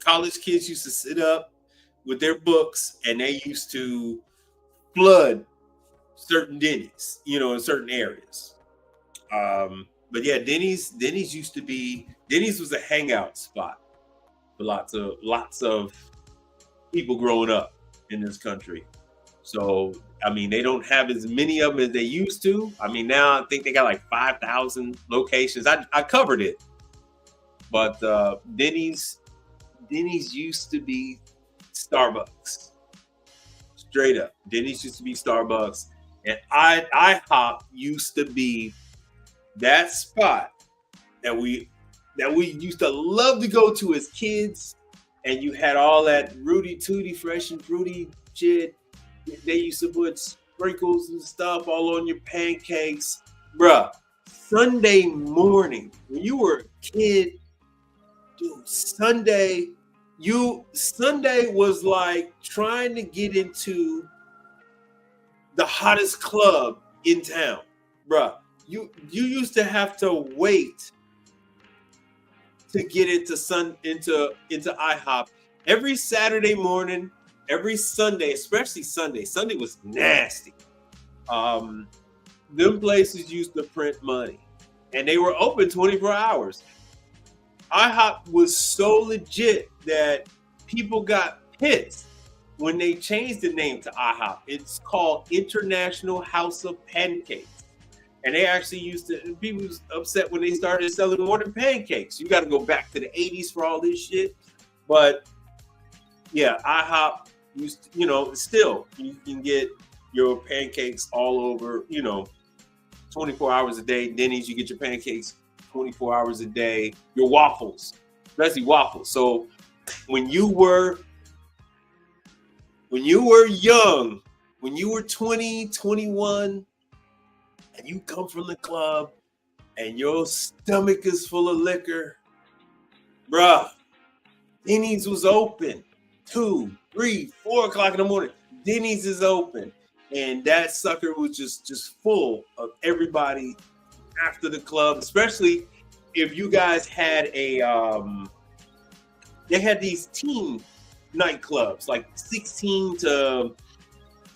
college kids used to sit up with their books and they used to flood certain Denny's, in certain areas. But yeah, Denny's was a hangout spot for lots of people growing up in this country. So, I mean, they don't have as many of them as they used to. I mean, now I think they got like 5,000 locations. I covered it. But Denny's used to be Starbucks. Straight up. Denny's used to be Starbucks. And IHOP used to be that spot that we used to love to go to as kids. And you had all that Rudy Tooty, fresh and fruity shit. They used to put sprinkles and stuff all on your pancakes. Bruh, Sunday morning, when you were a kid, dude, Sunday was like trying to get into the hottest club in town. Bruh, you used to have to wait to get into IHOP every Saturday morning. Every Sunday, especially Sunday. Sunday was nasty. Them places used to print money. And they were open 24 hours. IHOP was so legit that people got pissed when they changed the name to IHOP. It's called International House of Pancakes. And they actually people was upset when they started selling more than pancakes. You got to go back to the 80s for all this shit. But yeah, IHOP, still you can get your pancakes all over, 24 hours a day. Denny's, you get your pancakes 24 hours a day. Your waffles, especially waffles. So when you were young, when you were 20, 21, and you come from the club and your stomach is full of liquor, bruh, Denny's was open 2, 3, 4 o'clock in the morning. Denny's is open. And that sucker was just full of everybody after the club, especially if you guys had they had these teen nightclubs, like 16 to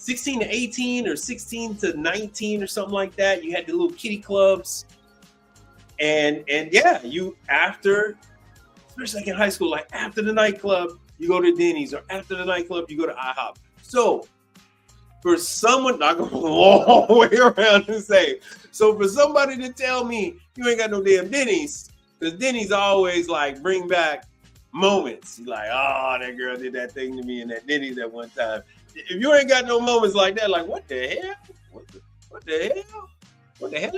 18 or 16 to 19 or something like that. You had the little kiddie clubs. And yeah, you after, especially like in high school, like after the nightclub, you go to Denny's, or after the nightclub, you go to IHOP. So for someone, not going a long way around to say, so for somebody to tell me you ain't got no damn Denny's, because Denny's always like bring back moments. You're like, oh, that girl did that thing to me in that Denny's at one time. If you ain't got no moments like that, like what the hell? What the hell? What the hell?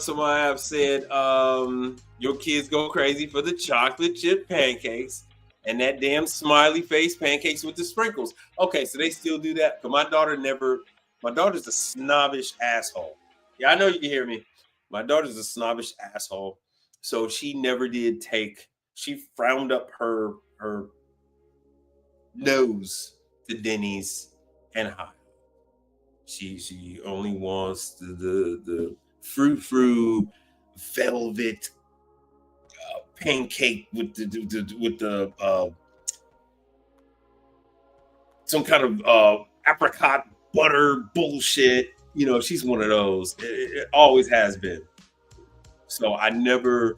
Somebody have said, your kids go crazy for the chocolate chip pancakes and that damn smiley face pancakes with the sprinkles. Okay, so they still do that. But my daughter's a snobbish asshole. Yeah, I know you can hear me. My daughter's a snobbish asshole. So she never did she frowned up her nose to Denny's and high. She only wants the frou velvet pancake with the some kind of apricot butter bullshit. She's one of those. It always has been. So I never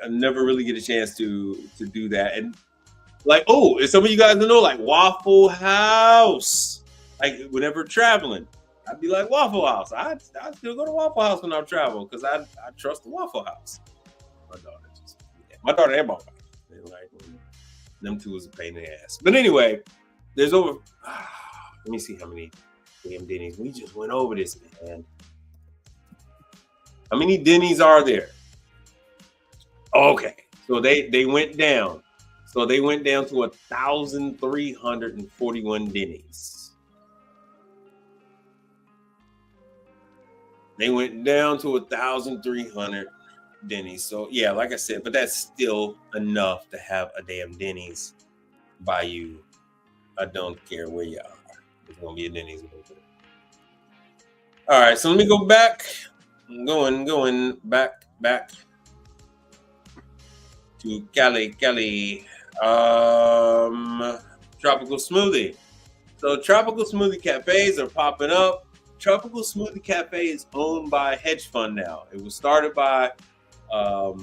really get a chance to do that. And like, if some of you guys know, like Waffle House, like whenever traveling, I'd be like Waffle House. I still go to Waffle House when I travel because I trust the Waffle House. My daughter and my wife, like them two is a pain in the ass. But anyway, there's over. Let me see how many damn Denny's. We just went over this, man. How many Denny's are there? Okay, so they went down. So they went down to 1,341 Denny's. They went down to 1,300 Denny's. So yeah, like I said, but that's still enough to have a damn Denny's by you. I don't care where you are. There's gonna be a Denny's over there. All right, so let me go back. I'm going back to Cali. Tropical smoothie. So tropical smoothie cafes are popping up. Tropical Smoothie Cafe is owned by a hedge fund now. It was started by a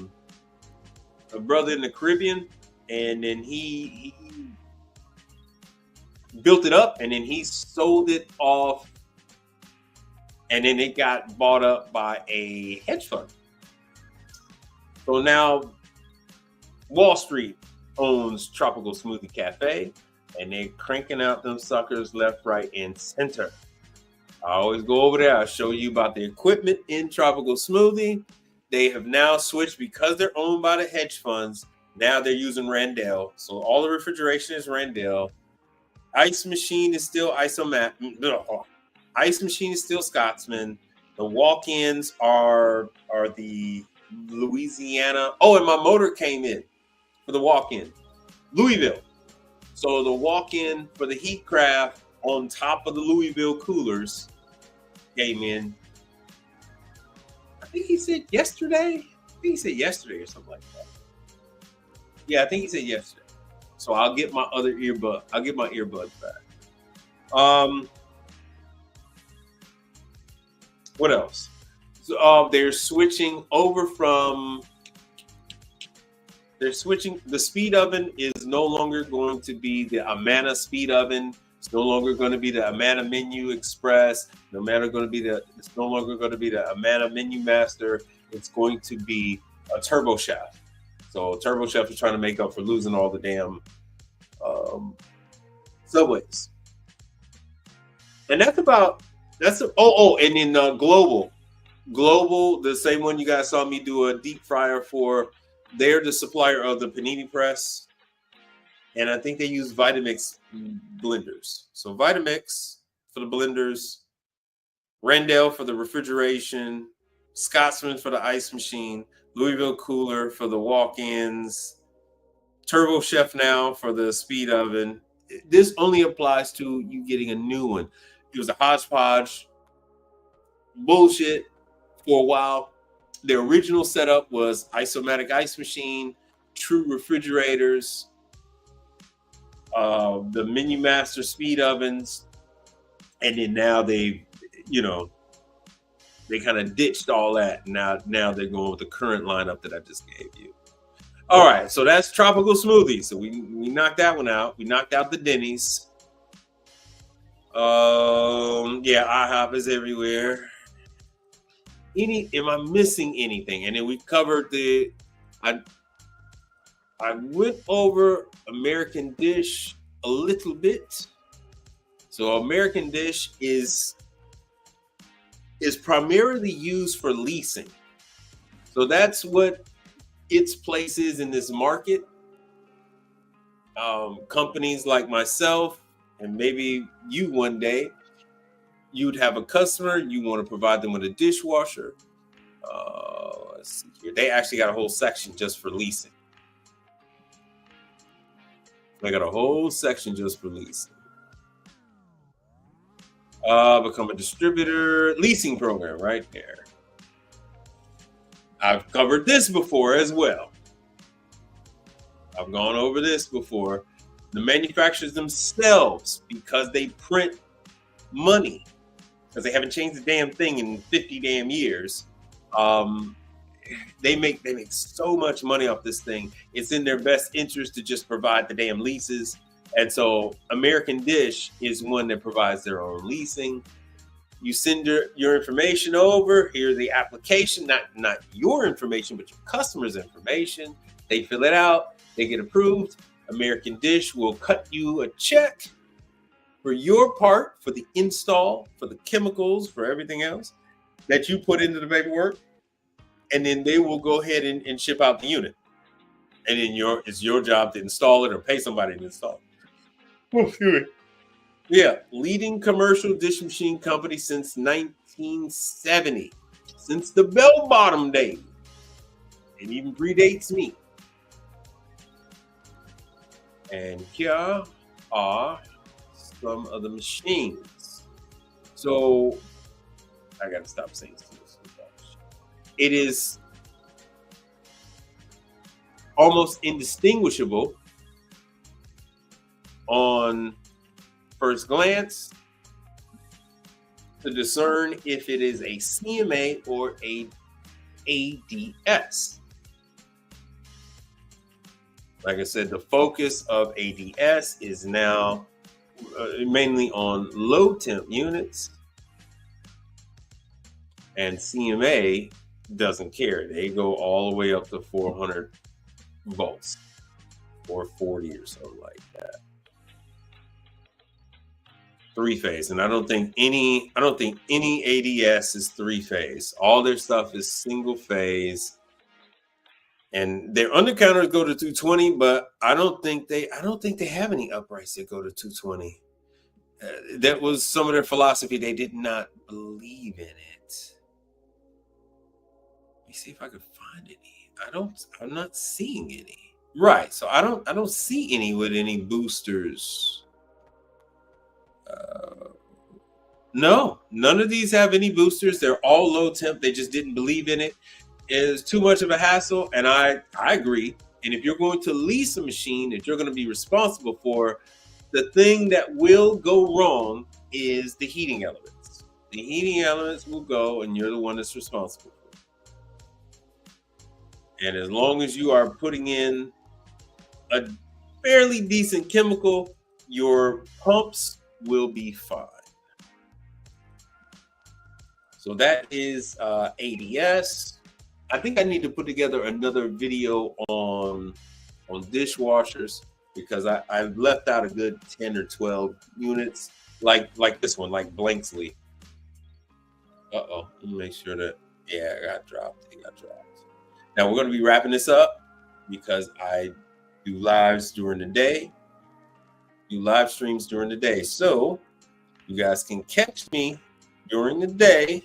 brother in the Caribbean, and then he built it up, and then he sold it off, and then it got bought up by a hedge fund. So now Wall Street owns Tropical Smoothie Cafe, and they're cranking out them suckers left, right, and center. I always go over there. I'll show you about the equipment in Tropical Smoothie. They have now switched because they're owned by the hedge funds. Now they're using Randell. So all the refrigeration is Randell. Ice machine is still Ice machine is still Scotsman. The walk-ins are the Louisiana. Oh, and my motor came in for the walk-in. Louisville. So the walk-in for the Heatcraft on top of the Louisville coolers came in. I think he said yesterday. I think he said yesterday or something like that. Yeah, I think he said yesterday. So I'll get my other earbud. I'll get my earbuds back. What else? So they're switching over from. They're switching. The speed oven is no longer going to be the Amana speed oven. It's no longer going to be the Amana Menu Express. It's no longer going to be the Amana Menu Master. It's going to be a Turbo Chef. So Turbo Chef is trying to make up for losing all the damn subways. And and then Global, the same one you guys saw me do a deep fryer for. They're the supplier of the panini press, and I think they use Vitamix blenders. So Vitamix for the blenders, Rendell for the refrigeration, Scotsman for the ice machine, Louisville Cooler for the walk-ins, Turbo Chef now for the speed oven. This only applies to you getting a new one. It was a hodgepodge bullshit for a while. The original setup was Isomatic ice machine, true refrigerators, the Menu Master speed ovens, and then now they kind of ditched all that. Now they're going with the current lineup that I just gave you. All right, so that's tropical smoothie. So we knocked that one out. We knocked out the Denny's. IHOP is everywhere. Am I missing anything? And then we covered I went over American Dish a little bit. So American Dish is primarily used for leasing. So that's what its place is in this market. Companies like myself, and maybe you one day, you'd have a customer, you want to provide them with a dishwasher. Let's see here. They actually got a whole section just for leasing. They got a whole section just for leasing. Become a distributor, leasing program right there. I've covered this before as well. I've gone over this before. The manufacturers themselves, because they print money, because they haven't changed the damn thing in 50 damn years, they make so much money off this thing. It's in their best interest to just provide the damn leases. And so American Dish is one that provides their own leasing. You send your information over. Here's the application, not your information, but your customer's information. They fill it out. They get approved. American Dish will cut you a check for your part, for the install, for the chemicals, for everything else that you put into the paperwork. And then they will go ahead and ship out the unit. And then it's your job to install it or pay somebody to install it. Oh, excuse me. Yeah, leading commercial dish machine company since 1970, since the bell-bottom days. It even predates me. And here are some of the machines. So I got to stop saying this. It is almost indistinguishable on first glance to discern if it is a CMA or a ADS. Like I said, the focus of ADS is now mainly on low temp units, and CMA doesn't care. They go all the way up to 400 volts, 440 or something like that. Three-phase, and I don't think any ADS is three-phase. All their stuff is single-phase, and their undercounters go to 220. But I don't think they have any uprights that go to 220. That was some of their philosophy. They did not believe in it. Let me see if I can find any. I'm not seeing any. Right, so I don't see any with any boosters. No, none of these have any boosters. They're all low temp. They just didn't believe in it. It's too much of a hassle, and I agree. And if you're going to lease a machine that you're going to be responsible for, the thing that will go wrong is the heating elements. The heating elements will go, and you're the one that's responsible for it. And as long as you are putting in a fairly decent chemical, your pumps will be fine. So that is ADS. I think I need to put together another video on dishwashers, because I left out a good 10 or 12 units like this one, like Blanksley. Uh-oh, let me make sure that, yeah, it got dropped. Now we're going to be wrapping this up because I do lives during the day, do live streams during the day. So you guys can catch me during the day,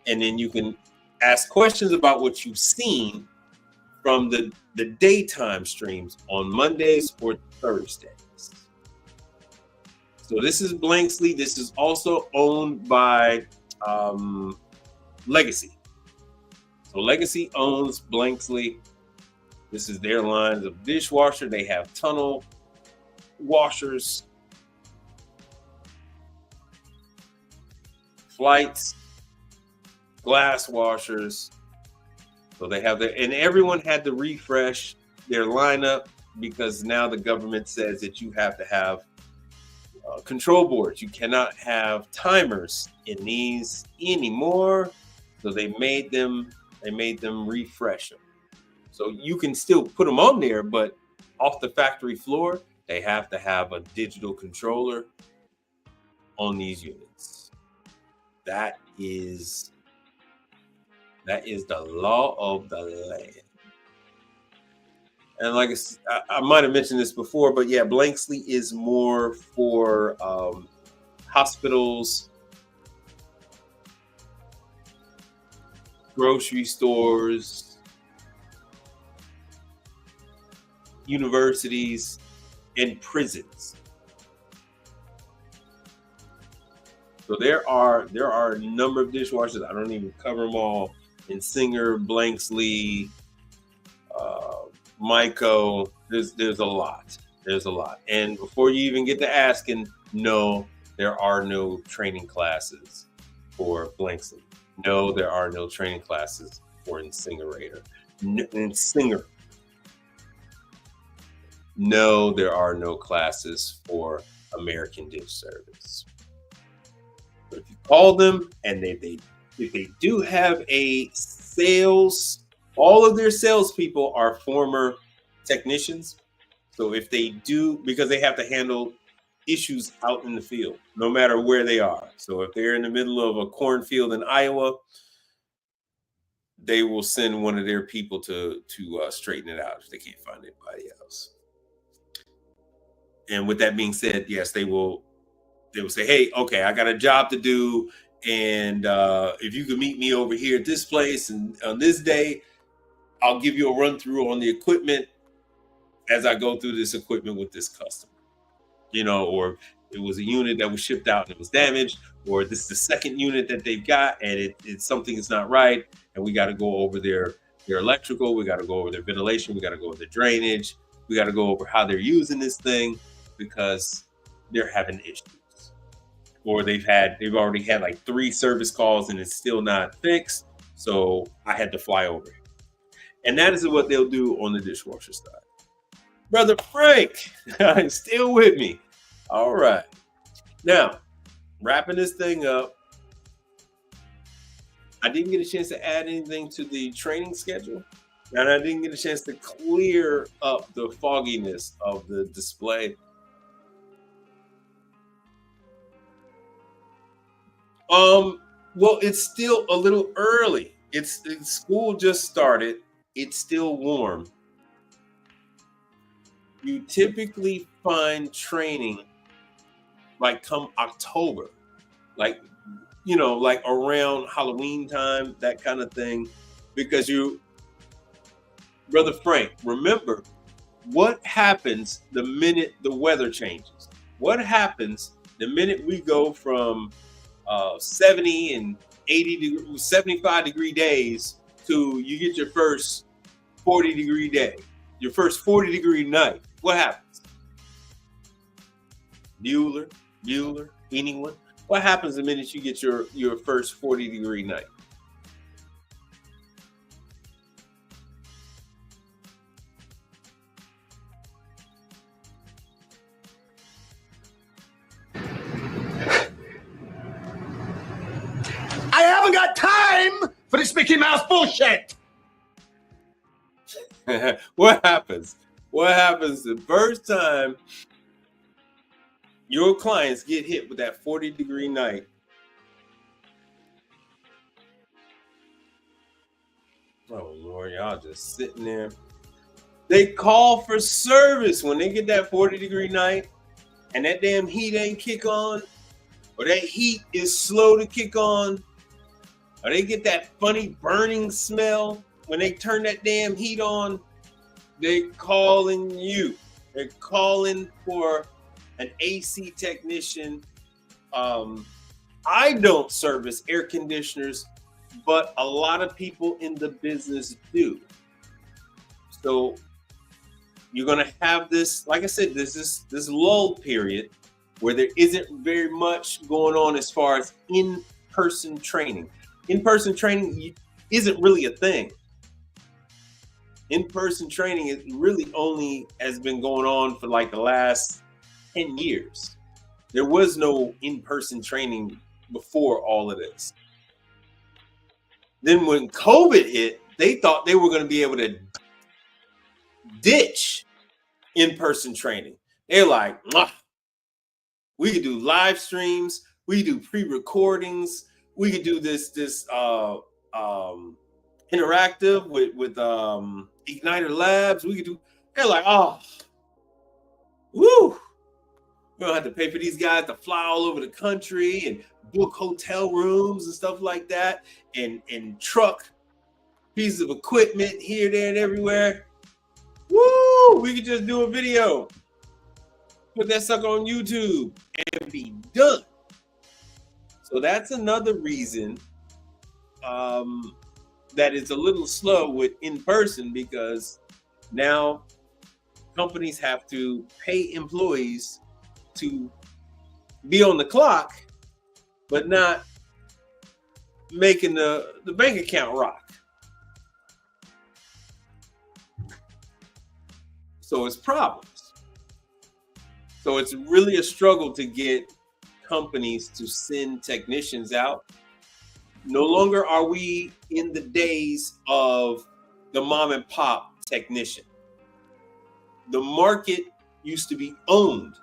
and then you can ask questions about what you've seen from the daytime streams on Mondays or Thursdays. So this is Blanksley. This is also owned by Legacy. So Legacy owns Blanksley. This is their lines of dishwasher. They have tunnel washers, flights, glass washers. So they have and everyone had to refresh their lineup because now the government says that you have to have control boards. You cannot have timers in these anymore. So they made them refresh them. So you can still put them on there, but off the factory floor, they have to have a digital controller on these units. That is the law of the land. And like I might have mentioned this before, but yeah, Blanksley is more for hospitals, grocery stores, universities, and prisons. So there are a number of dishwashers. I don't even cover them all. In Singer, Blanksley, Myco, there's a lot. There's a lot. And before you even get to asking, no, there are no training classes for Blanksley. No, there are no training classes for Incinerator. Singer. No, there are no classes for American Dish Service. But if you call them and if they do have a sales, all of their salespeople are former technicians. So if they do, because they have to handle issues out in the field, no matter where they are. So if they're in the middle of a cornfield in Iowa, they will send one of their people to straighten it out if they can't find anybody else. And with that being said, yes, they will say, hey, okay, I got a job to do. And if you could meet me over here at this place and on this day, I'll give you a run through on the equipment as I go through this equipment with this customer. You know, or it was a unit that was shipped out and it was damaged, or this is the second unit that they've got and it's something is not right. And we got to go over their electrical. We got to go over their ventilation. We got to go over the drainage. We got to go over how they're using this thing because they're having issues. Or they've already had like 3 service calls and it's still not fixed. So I had to fly over. And that is what they'll do on the dishwasher side. Brother Frank, still with me. All right. Now, wrapping this thing up. I didn't get a chance to add anything to the training schedule. And I didn't get a chance to clear up the fogginess of the display. Well, it's still a little early. It's school just started. It's still warm. You typically find training like come October, like, you know, like around Halloween time, that kind of thing, because Brother Frank, remember what happens the minute the weather changes? What happens the minute we go from 70 and 75 degree days to you get your first 40 degree day, your first 40 degree night? What happens? Bueller, anyone? What happens the minute you get your first 40 degree night? I haven't got time for this Mickey Mouse bullshit. What happens? What happens the first time your clients get hit with that 40-degree night? Oh Lord, y'all just sitting there. They call for service when they get that 40-degree night and that damn heat ain't kick on, or that heat is slow to kick on, or they get that funny burning smell when they turn that damn heat on. They're calling you. They're calling for an AC technician. I don't service air conditioners, but a lot of people in the business do. So you're going to have this, like I said, this lull period where there isn't very much going on as far as in-person training. In-person training isn't really a thing. In-person training is really only has been going on for like the last 10 years. There was no in-person training before all of this. Then when COVID hit, they thought they were going to be able to ditch in-person training. They're like, we could do live streams, we could do pre-recordings, we could do this interactive with Igniter Labs. We could do. They're like, oh, woo! We don't have to pay for these guys to fly all over the country and book hotel rooms and stuff like that, and truck pieces of equipment here, there, and everywhere. Woo! We could just do a video, put that sucker on YouTube, and be done. So that's another reason that it's a little slow with in-person, because now companies have to pay employees to be on the clock, but not making the bank account rock. So it's problems. So it's really a struggle to get companies to send technicians out. No longer are we in the days of the mom and pop technician. The market used to be owned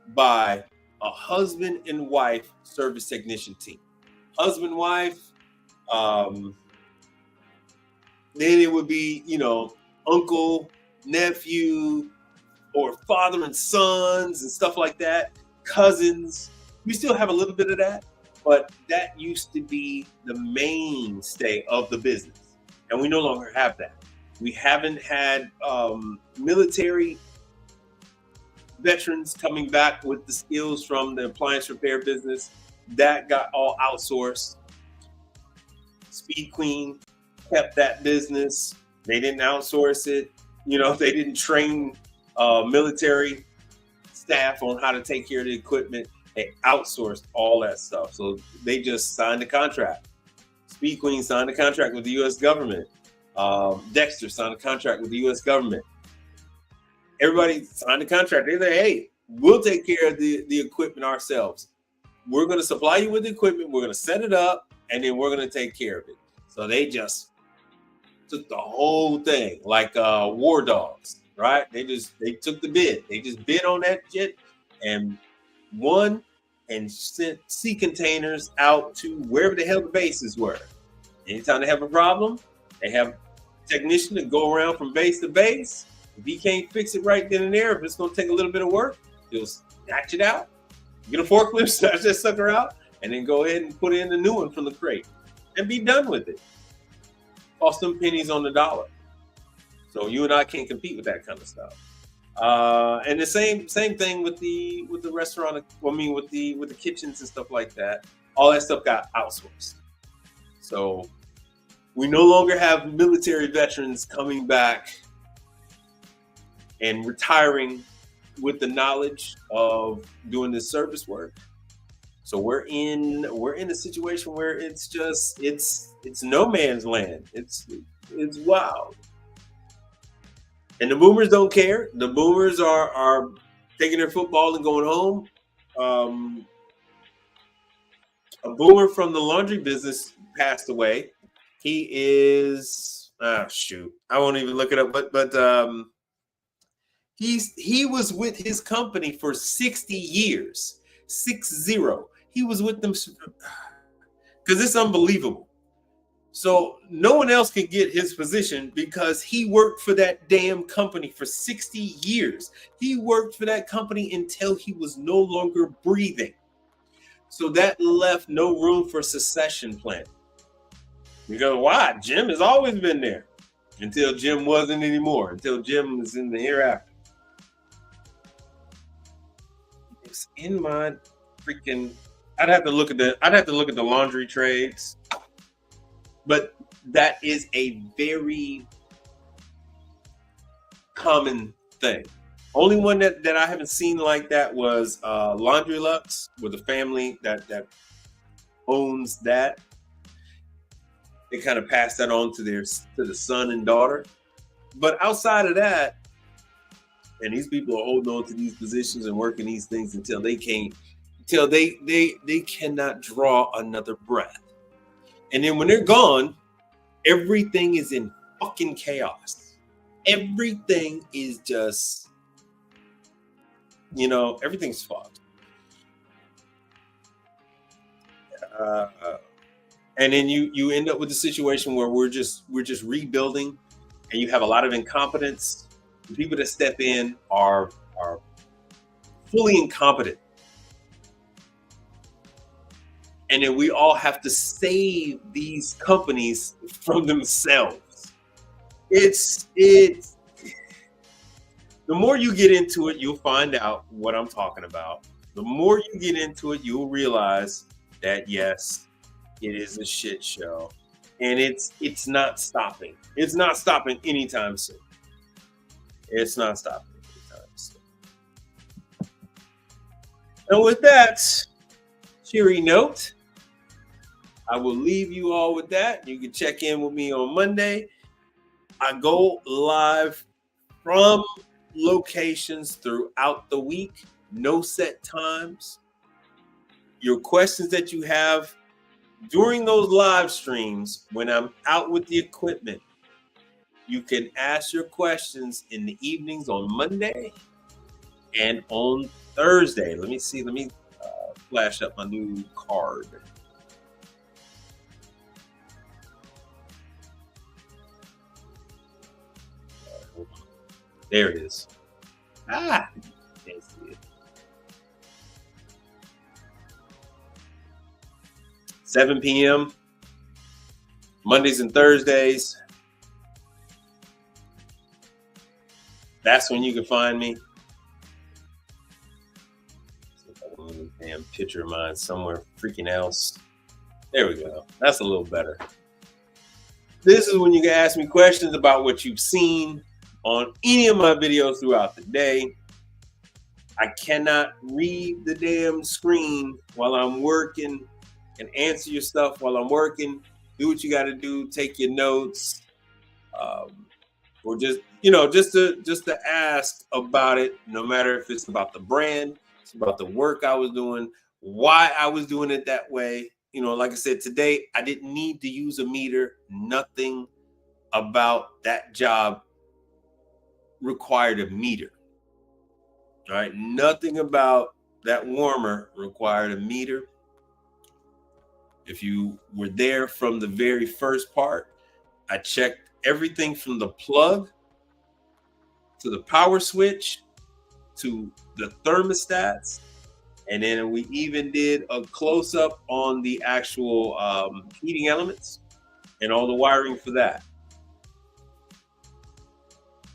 by a husband and wife service technician team. Husband, wife, then it would be, uncle, nephew, or father and sons and stuff like that, cousins. We still have a little bit of that, but that used to be the mainstay of the business, and we no longer have that. We haven't had military veterans coming back with the skills from the appliance repair business. That got all outsourced. Speed Queen kept that business. They didn't outsource it. They didn't train military staff on how to take care of the equipment. They outsourced all that stuff. So they just signed a contract. Speed Queen signed a contract with the U.S. government. Dexter signed a contract with the U.S. government. Everybody signed a contract. They say, hey, we'll take care of the equipment ourselves. We're going to supply you with the equipment. We're going to set it up, and then we're going to take care of it. So they just took the whole thing like war dogs, right? They took the bid. They just bid on that shit and won, and sent sea containers out to wherever the hell the bases were. Anytime they have a problem, they have a technician to go around from base to base. If he can't fix it right then and there, if it's going to take a little bit of work, he'll snatch it out, get a forklift, snatch that sucker out, and then go ahead and put in the new one from the crate and be done with it. Cost them pennies on the dollar. So you and I can't compete with that kind of stuff. And the same thing with the restaurant. With the kitchens and stuff like that. All that stuff got outsourced. So we no longer have military veterans coming back and retiring with the knowledge of doing this service work. So we're in a situation where it's no man's land. It's wild. And the boomers don't care. The boomers are taking their football and going home. A boomer from the laundry business passed away. He is shoot, I won't even look it up. But he was with his company for 60 years, 60. He was with them because it's unbelievable. So no one else can get his position because he worked for that damn company for 60 years. He worked for that company until he was no longer breathing. So that left no room for succession planning. Because why? Jim has always been there until Jim wasn't anymore, until Jim was in the hereafter. It's in my freaking. I'd have to look at the laundry trades. But that is a very common thing. Only one that I haven't seen like that was Laundry Lux, with a family that owns that. They kind of pass that on to the son and daughter. But outside of that, and these people are holding on to these positions and working these things until they cannot draw another breath. And then when they're gone, everything is in fucking chaos. Everything is just, everything's fucked. And then you end up with a situation where we're just rebuilding, and you have a lot of incompetence. The people that step in are fully incompetent. And then we all have to save these companies from themselves. It's the more you get into it, you'll find out what I'm talking about. The more you get into it, you'll realize that yes, it is a shit show. And it's not stopping. It's not stopping anytime soon. It's not stopping anytime soon. And with that cheery note, I will leave you all with that. You can check in with me on Monday. I go live from locations throughout the week, no set times. Your questions that you have during those live streams, when I'm out with the equipment, you can ask your questions in the evenings on Monday and on Thursday. Let me flash up my new card. There it is. Can't see it. 7 p.m. Mondays and Thursdays. That's when you can find me. See if I can move a damn picture of mine somewhere freaking else. There we go. That's a little better. This is when you can ask me questions about what you've seen on any of my videos throughout the day. I cannot read the damn screen while I'm working and answer your stuff while I'm working. Do what you got to do. Take your notes, or just to ask about it. No matter if it's about the brand, it's about the work I was doing, why I was doing it that way. Like I said today, I didn't need to use a meter. Nothing about that job required a meter. All right, nothing about that warmer required a meter. If you were there from the very first part, I checked everything from the plug to the power switch to the thermostats, and then we even did a close-up on the actual heating elements and all the wiring for that.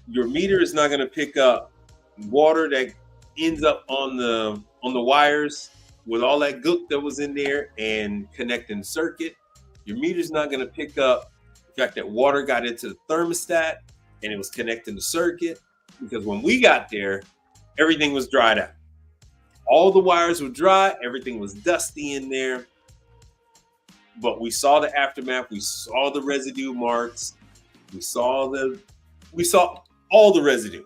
Your meter is not going to pick up water that ends up on the wires with all that gook that was in there and connecting the circuit. Your meter's not going to pick up the fact that water got into the thermostat and it was connecting the circuit, because when we got there, everything was dried out. All the wires were dry, everything was dusty in there. But we saw the aftermath, we saw the residue marks, we saw all the residue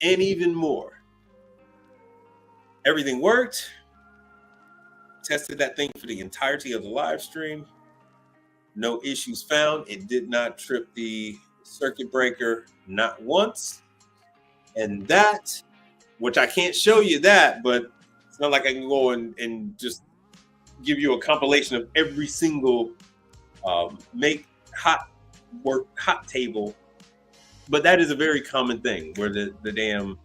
and even more. Everything worked. Tested that thing for the entirety of the live stream. No issues found. It did not trip the circuit breaker, not once. And that, which I can't show you that, but it's not like I can go and just give you a compilation of every single make hot table. But that is a very common thing where the damn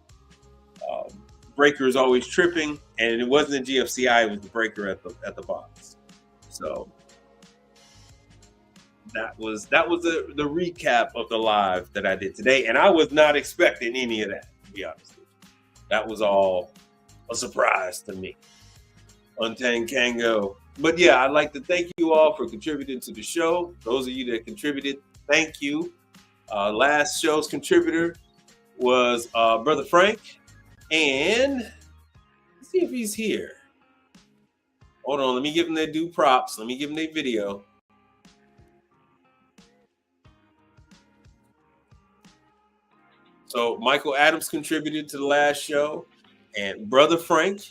breaker is always tripping, and it wasn't a GFCI, it was the breaker at the box. So that was the recap of the live that I did today, and I was not expecting any of that, to be honest with you. That was all a surprise to me. Untamed Kango. But yeah, I'd like to thank you all for contributing to the show. Those of you that contributed, thank you. Last show's contributor was Brother Frank. And let's see if he's here. Hold on, let me give him their due props. Let me give him their video. So Michael Adams contributed to the last show, and Brother Frank.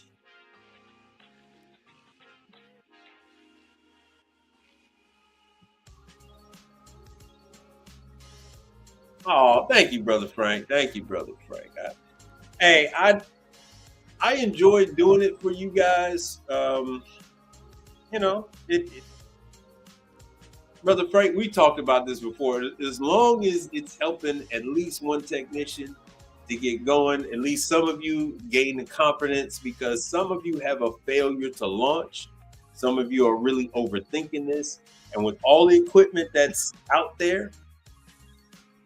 Oh, thank you, Brother Frank. Thank you, Brother Frank. I enjoyed doing it for you guys. Brother Frank, we talked about this before. As long as it's helping at least one technician to get going, at least some of you gain the confidence, because some of you have a failure to launch. Some of you are really overthinking this. And with all the equipment that's out there,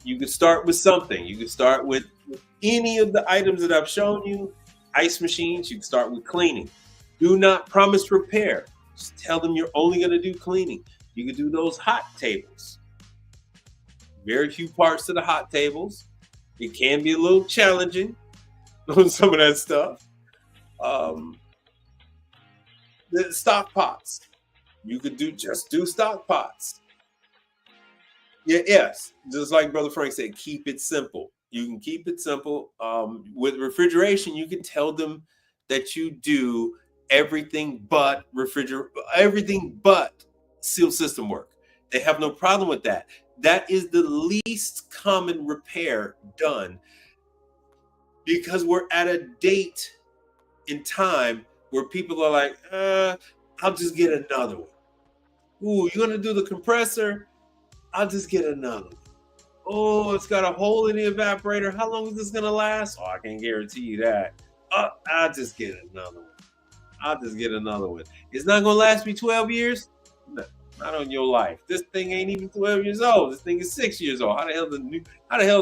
you can start with something. You can start with any of the items that I've shown you. Ice machines, you can start with cleaning. Do not promise repair. Just tell them you're only going to do cleaning. You can do those hot tables. Very few parts to the hot tables. It can be a little challenging on some of that stuff. The stock pots. You could just do stock pots. Yes, just like Brother Frank said, keep it simple. You can keep it simple. With refrigeration, you can tell them that you do everything but seal system work. They have no problem with that. That is the least common repair done, because we're at a date in time where people are like, I'll just get another one. Ooh, you're going to do the compressor? I'll just get another one. Oh, it's got a hole in the evaporator. How long is this going to last? Oh, I can guarantee you that. I'll just get another one. It's not going to last me 12 years? No, not on your life. This thing ain't even 12 years old. This thing is 6 years old. How the hell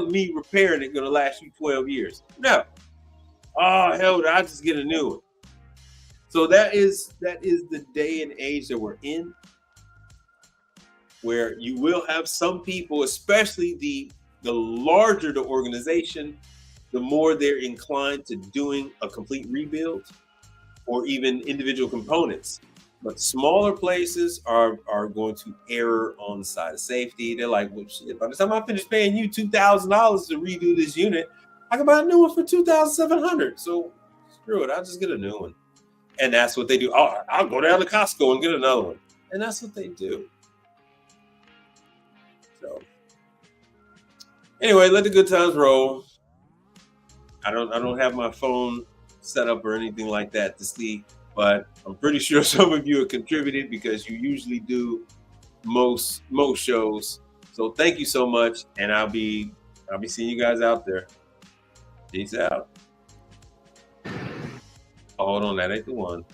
is me repairing it going to last you 12 years? No. Oh, hell, I'll just get a new one. So that is the day and age that we're in, where you will have some people, especially the larger the organization, the more they're inclined to doing a complete rebuild or even individual components. But smaller places are going to err on the side of safety. They're like, well, shit, by the time I finish paying you $2,000 to redo this unit, I can buy a new one for $2,700. So screw it, I'll just get a new one. And that's what they do. I'll go down to Costco and get another one. And that's what they do. So anyway, let the good times roll. I don't have my phone set up or anything like that to see, but I'm pretty sure some of you have contributed, because you usually do most shows. So thank you so much, and I'll be seeing you guys out there. Peace out. Oh, hold on, that ain't the one.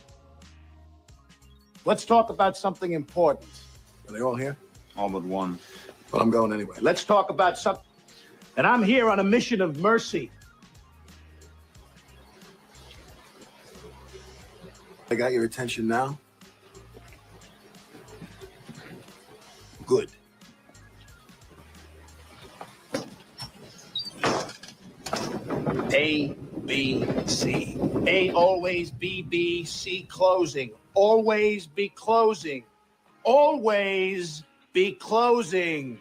Let's talk about something important. Are they all here? All but one. Well, I'm going anyway. Let's talk about something. And I'm here on a mission of mercy. I got your attention now? Good. A, B, C. A always B, B, C closing. Always be closing. Always be closing.